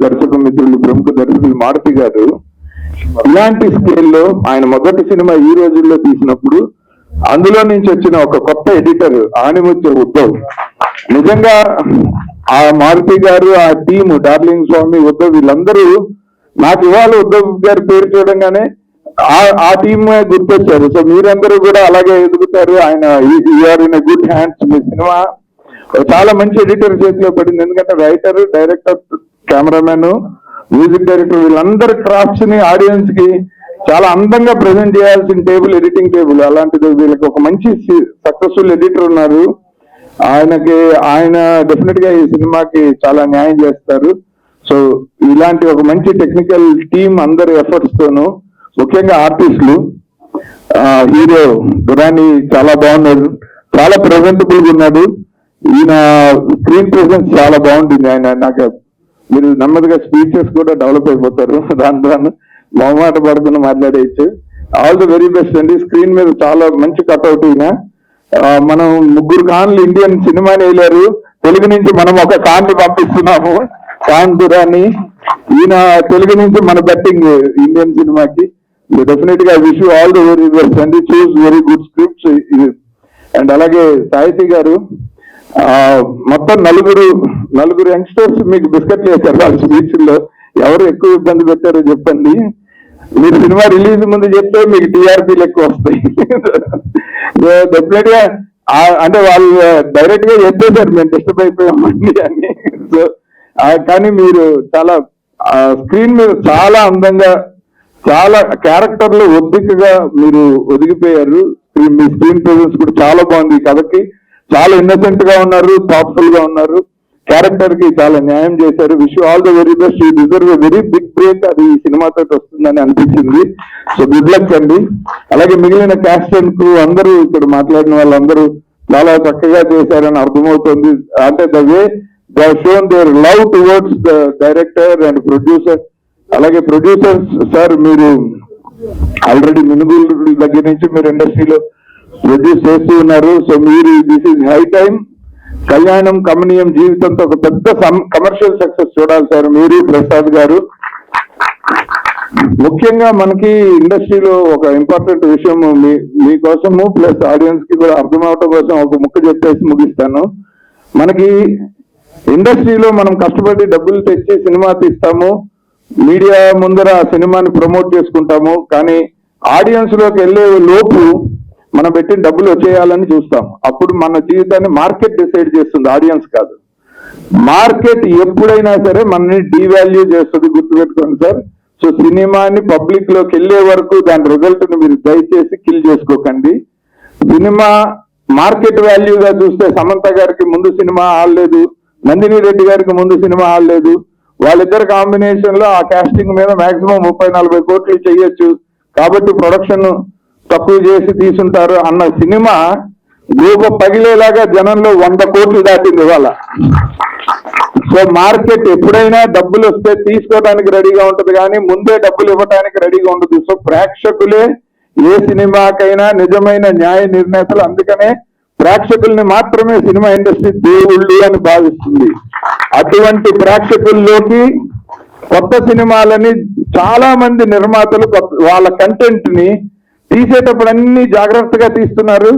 దర్శక మిత్రులు, ప్రముఖ దర్శకులు మారుతి గారు ఇలాంటి స్కేల్లో ఆయన మొదటి సినిమా ఈ రోజుల్లో తీసినప్పుడు అందులో నుంచి వచ్చిన ఒక కొత్త ఎడిటర్ ఆణిముత్య ఉద్ధవ్. నిజంగా ఆ మారుతి గారు, ఆ టీము డార్లింగ్ స్వామి, ఉద్ధవ్ వీళ్ళందరూ నాకు ఇవాళ ఉద్ధవ్ గారి పేరు చూడంగానే ఆ టీమ్ గుర్తొచ్చారు. సో మీరందరూ కూడా అలాగే ఎదుగుతారు. ఆయన యూఆర్ ఇన్ గుడ్ హ్యాండ్స్. మీ సినిమా చాలా మంచి ఎడిటర్ చేతిలో పడింది. ఎందుకంటే writer, director, cameraman, music director వీళ్ళందరి క్రాఫ్ట్స్ ని ఆడియన్స్ కి చాలా అందంగా ప్రజెంట్ చేయాల్సిన టేబుల్ ఎడిటింగ్ టేబుల్. అలాంటిది వీళ్ళకి ఒక మంచి సక్సెస్ఫుల్ ఎడిటర్ ఉన్నారు. ఆయన డెఫినెట్ గా ఈ సినిమాకి చాలా న్యాయం చేస్తారు. సో ఇలాంటి ఒక మంచి టెక్నికల్ టీమ్ అందరి ఎఫర్ట్స్ తోను, ముఖ్యంగా ఆర్టిస్టులు, హీరో దురాని చాలా బాగున్నాడు, చాలా ప్రెజెంటబుల్ గా ఉన్నాడు. ఈయన స్క్రీన్ ప్రెసెన్స్ చాలా బాగుంటుంది. ఆయన నాకు మీరు నెమ్మదిగా స్పీచెస్ కూడా డెవలప్ అయిపోతారు. దాని మొహమాట పడుకుని మాట్లాడేయచ్చు. ఆల్ ది వెరీ బెస్ట్ అండి. స్క్రీన్ మీద చాలా మంచి కట్అవుట్. ఈయన మనం 3 ఖాన్లు ఇండియన్ సినిమాని వెళ్ళారు. తెలుగు నుంచి మనం ఒక ఖాన్ని పంపిస్తున్నాము, ఖాన్ దురాని. ఈయన తెలుగు నుంచి మన బెట్టింగ్ ఇండియన్ సినిమాకి. డెఫినెట్ గా wish you all the very best అండి. చూస్ వెరీ గుడ్ స్క్రిప్ట్స్. అండ్ అలాగే సాహితీ గారు మొత్తం నలుగురు యంగ్స్టర్స్ మీకు బిస్కెట్లు వేశారు వాళ్ళ స్పీచ్ లో. ఎవరు ఎక్కువ ఇబ్బంది పెట్టారో చెప్పండి. మీరు సినిమా రిలీజ్ ముందు చెప్తే మీకు టీఆర్పీలు ఎక్కువ వస్తాయి. డెఫినెట్ గా అంటే వాళ్ళు డైరెక్ట్ గా చెప్పేశారు మేము డిస్టర్బ్ అయిపోయామండి అని. సో కానీ మీరు చాలా స్క్రీన్ మీద చాలా అందంగా చాలా క్యారెక్టర్లు ఒద్దికగా మీరు ఒదిగిపోయారు. మీ స్క్రీన్ ప్రెజెన్స్ కూడా చాలా బాగుంది. ఈ కథకి చాలా ఇన్నోసెంట్ గా ఉన్నారు, థాట్ఫుల్ గా ఉన్నారు, క్యారెక్టర్ కి చాలా న్యాయం చేశారు. Wish you all the very best. You deserve a very big break. అది ఈ సినిమాతో వస్తుందని అనిపించింది. సో గుడ్ లక్ అండి. అలాగే మిగిలిన క్యాస్ట్ అండ్ క్రూ అందరూ ఇక్కడ మాట్లాడిన వాళ్ళందరూ చాలా చక్కగా చేశారని అర్థమవుతుంది. అంటే the way they have shown there love towards the director and producer. అలాగే ప్రొడ్యూసర్స్ సార్, మీరు ఆల్రెడీ మినుగురు దగ్గర నుంచి మీరు ఇండస్ట్రీలో ప్రొడ్యూస్ చేస్తూ ఉన్నారు. సో మీరు దిస్ ఈజ్ హై టైం కళ్యాణం కమనీయం జీవితంతో ఒక పెద్ద కమర్షియల్ సక్సెస్ చూడాలి సార్ మీరు, ప్రసాద్ గారు. ముఖ్యంగా మనకి ఇండస్ట్రీలో ఒక ఇంపార్టెంట్ విషయం మీకోసము ప్లస్ ఆడియన్స్ కి కూడా అర్థం అవటం కోసం ఒక ముక్క చెప్పేసి ముగిస్తాను. మనకి ఇండస్ట్రీలో మనం కష్టపడి డబ్బులు తెచ్చి సినిమా తీస్తాము, మీడియా ముందర ఆ సినిమాని ప్రమోట్ చేసుకుంటాము, కానీ ఆడియన్స్ లోకి వెళ్ళే లోపు మనం పెట్టిన డబ్బులు వచ్చేయాలని చూస్తాం. అప్పుడు మన జీవితాన్ని మార్కెట్ డిసైడ్ చేస్తుంది, ఆడియన్స్ కాదు. మార్కెట్ ఎప్పుడైనా సరే మనని డీవాల్యూ చేస్తుంది, గుర్తుపెట్టుకోండి సార్. సో సినిమాని పబ్లిక్ లోకి వెళ్ళే వరకు దాని రిజల్ట్ ని మీరు దయచేసి కిల్ చేసుకోకండి. సినిమా మార్కెట్ వాల్యూగా చూస్తే సమంత గారికి ముందు సినిమా ఆడలేదు, నందిని రెడ్డి గారికి ముందు సినిమా ఆడలేదు. వాళ్ళిద్దరు కాంబినేషన్ లో ఆ కాస్టింగ్ మీద మాక్సిమం 30-40 కోట్లు చేయొచ్చు, కాబట్టి ప్రొడక్షన్ తక్కువ చేసి తీసుంటారు అన్న సినిమా గోప పగిలేలాగా జనంలో 100 కోట్లు దాటింది ఇవాళ. సో మార్కెట్ ఎప్పుడైనా డబ్బులు వస్తే తీసుకోవడానికి రెడీగా ఉంటది, కానీ ముందే డబ్బులు ఇవ్వడానికి రెడీగా ఉండదు. సో ప్రేక్షకులే ఏ సినిమాకైనా నిజమైన న్యాయ నిర్ణేతలు. అందుకనే ప్రేక్షకుల్ని మాత్రమే సినిమా ఇండస్ట్రీ దేవుళ్ళు అని భావిస్తుంది. అటువంటి ప్రేక్షకుల్లోకి కొత్త సినిమాలని చాలా మంది నిర్మాతలు వాళ్ళ కంటెంట్ ని తీసేటప్పుడు అన్ని జాగ్రత్తగా తీస్తున్నారు.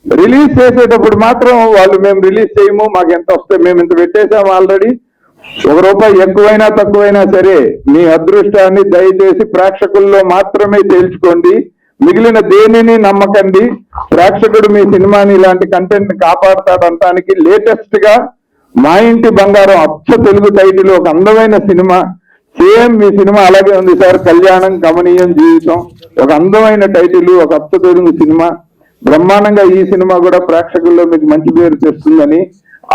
రిలీజ్ చేసేటప్పుడు మాత్రం వాళ్ళు మేము రిలీజ్ చేయము, మాకు ఎంత వస్తే మేము ఇంత పెట్టేసాము ఆల్రెడీ, ₹1 ఎక్కువైనా తక్కువైనా సరే మీ అదృష్టాన్ని దయచేసి ప్రేక్షకుల్లో మాత్రమే తేల్చుకోండి, మిగిలిన దేనిని నమ్మకండి. ప్రేక్షకుడు మీ సినిమాని ఇలాంటి కంటెంట్ కాపాడతాడంటానికి లేటెస్ట్ గా మా ఇంటి బంగారం అచ్చ తెలుగు టైటిల్ ఒక అందమైన సినిమా, సేమ్ మీ సినిమా అలాగే ఉంది సార్, కళ్యాణం కమనీయం జీవితం, ఒక అందమైన టైటిల్, ఒక అచ్చ తెలుగు సినిమా. బ్రహ్మాండంగా ఈ సినిమా కూడా ప్రేక్షకుల్లో మీకు మంచి పేరు తెస్తుందని,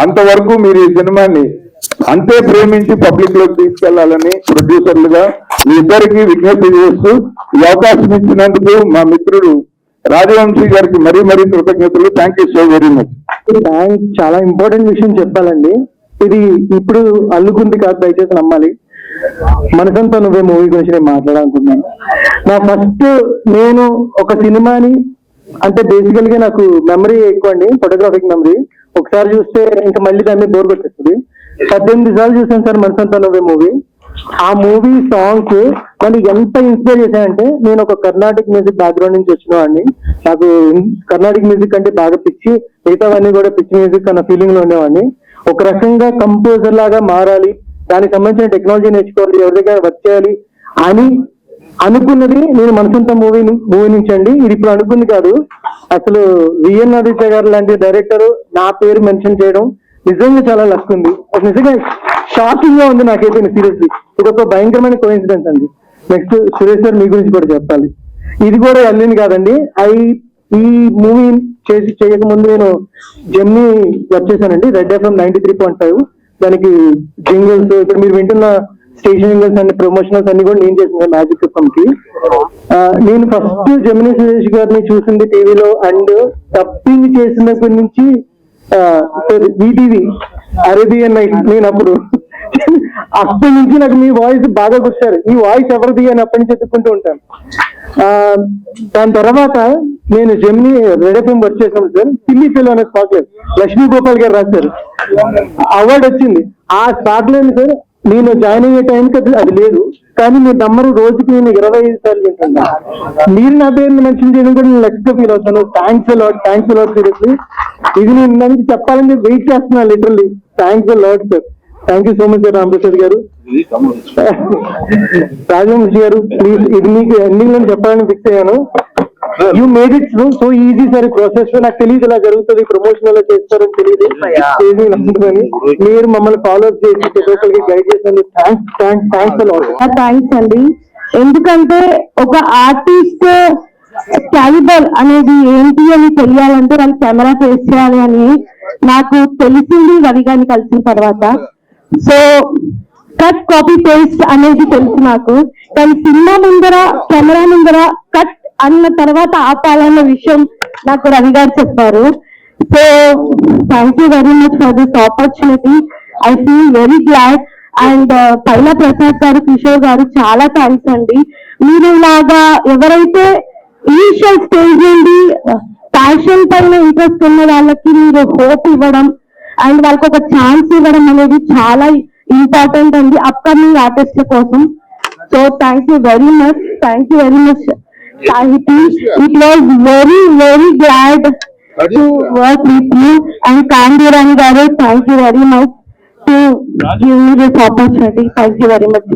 అంతవరకు మీరు ఈ సినిమాని అంతే ప్రేమించి పబ్లిక్ లోకి తీసుకెళ్లాలని ప్రొడ్యూసర్లుగా మీ ఇద్దరికి విజ్ఞప్తి చేస్తూ ఈ అవకాశం ఇచ్చినందుకు మా మిత్రుడు రాజవంశీ గారికి మరీ కృతజ్ఞతలు. Thank you so very much. చాలా ఇంపార్టెంట్ విషయం చెప్పాలండి. ఇది ఇప్పుడు అల్లుకుంది కాదు, దయచేసి నమ్మాలి. మనసంతా నువ్వే మూవీ గురించి నేను మాట్లాడాలనుకుంటున్నాను. నా ఫస్ట్ నేను ఒక సినిమాని అంటే బేసికల్ గా నాకు మెమరీ ఎక్కువ అండి, ఫోటోగ్రాఫిక్ మెమరీ. ఒకసారి చూస్తే ఇంకా మళ్ళీ దాన్ని బోర్ కొట్టేస్తుంది. 18 సార్లు చూసాను సార్ మనసంతా నువ్వే మూవీ. ఆ మూవీ సాంగ్స్ నన్ను ఎంత ఇన్స్పైర్ చేశాయంటే, నేను ఒక కర్ణాటిక్ మ్యూజిక్ బ్యాక్గ్రౌండ్ నుంచి వచ్చిన వాడిని. నాకు కర్ణాటిక్ మ్యూజిక్ అంటే బాగా పిచ్చి, మిగతావన్నీ కూడా పిచ్చి మ్యూజిక్ అన్న ఫీలింగ్ లో ఉండేవాడిని. ఒక రకంగా కంపోజర్ లాగా మారాలి, దానికి సంబంధించిన టెక్నాలజీ నేర్చుకోవాలి, ఎవరి దగ్గర వర్క్ చేయాలి అని అనుకున్నది నేను మనసంతా మూవీ నుంచి అండి. ఇది ఇప్పుడు అనుకుంది కాదు. అసలు విఎన్ ఆదిత్య గారు లాంటి డైరెక్టర్ నా పేరు మెన్షన్ చేయడం నిజంగా చాలా లక్ ఉంది. నిజంగా షాకింగ్ గా ఉంది నాకైతే సీరియస్లీ. ఇది ఒక భయంకరమైన కోఇన్సిడెన్స్ అండి. నెక్స్ట్ సురేష్ సార్ మీ గురించి కూడా చెప్పాలి. ఇది కూడా వెళ్ళింది కాదండి. ఈ మూవీ చేయక ముందు నేను జెమ్ని వర్క్ చేశానండి, రెడ్ ఎఫ్ఎం 93.5. దానికి జింగిల్స్, ఇప్పుడు మీరు వింటున్న స్టేషన్ జింగిల్స్ అన్ని ప్రమోషనల్స్ అన్ని కూడా నేను చేసిన మ్యాజిక్ ఎఫ్ఎం కి. నేను ఫస్ట్ జెమిని సురేష్ గారిని చూసింది టీవీలో, అండ్ డబ్బింగ్ చేసినప్పటి నుంచి ఈటీవీ అరేబియన్ నైట్. నేను అప్పటి నుంచి నాకు మీ వాయిస్ బాగా గుర్తారు, ఈ వాయిస్ ఎవరిది అని అప్పటి నుంచి ఎత్తుకుంటూ ఉంటాను. దాని తర్వాత నేను జెమిని రెడ్ ఎఫ్ఎం వర్క్ చేశాను సార్. పిల్లి ఫెలో అనే స్పాట్ లక్ష్మీ గోపాల్ గారు రాశారు, అవార్డు వచ్చింది. ఆ స్పాట్ లో సార్ నేను జాయిన్ అయ్యే టైంకి అది లేదు, కానీ మీ నమ్మరు రోజుకి నేను 25 సార్లు వింటున్నాను. మీరు నా పేరుని మెన్షన్ చేయడం కూడా నేను లక్ష్గా ఫీల్ అవుతాను. Thanks a lot seriously. ఇది నేను దానికి చెప్పాలని వెయిట్ చేస్తున్నాను literally. Thanks a lot sir. Thank you so much sir. Ramprasad గారు, రాజవంశీ గారు, ప్లీజ్ ఇది మీకు ఎండింగ్ లో చెప్పాలని ఫిక్స్ అయ్యాను. You made it so easy sir. Process నాకు తెలియదు ఇలా జరుగుతుంది, ప్రమోషన్ ఎలా చేస్తారని తెలియదు. మీరు మమ్మల్ని ఫాలో అప్ చేసి ప్రతి ఒక్కరికి గైడ్ చేసినందుకు థ్యాంక్స్ అలాట్. థ్యాంక్స్ అండి. ఎందుకంటే ఒక ఆర్టిస్ట్ క్యాలిబర్ అనేది ఏంటి అని తెలియాలంటే వాళ్ళు కెమెరా ఫేస్ చేయాలి అని నాకు తెలిసింది రవి గారిని కలిసిన తర్వాత. సో కట్ కాపీ పేస్ట్ అనేది తెలుసు నాకు, కానీ సినిమా ముందర కెమెరా ముందర కట్ అన్న తర్వాత ఆపాలన్న విషయం నాకు రవి గారు చెప్పారు. So thank you very much for this opportunity. I feel very glad. And Paila Prasad garu, Kishore garu చాలా థ్యాంక్స్ అండి. మీరు ఇలాగా ఎవరైతే ఇనిషియల్ స్టేజ్ నుండి ప్యాషన్ పైన ఇంట్రెస్ట్ ఉన్న వాళ్ళకి మీరు హోప్ ఇవ్వడం అండ్ వాళ్ళకి ఒక ఛాన్స్ ఇవ్వడం అనేది చాలా ఇంపార్టెంట్ అండి అప్కమింగ్ ఆర్టిస్ట్ల కోసం. So thank you very much, thank you very much Sahithi. It was very very glad to work with you. And Kandirani garu, thank you very much to give me this opportunity. Thank you very much.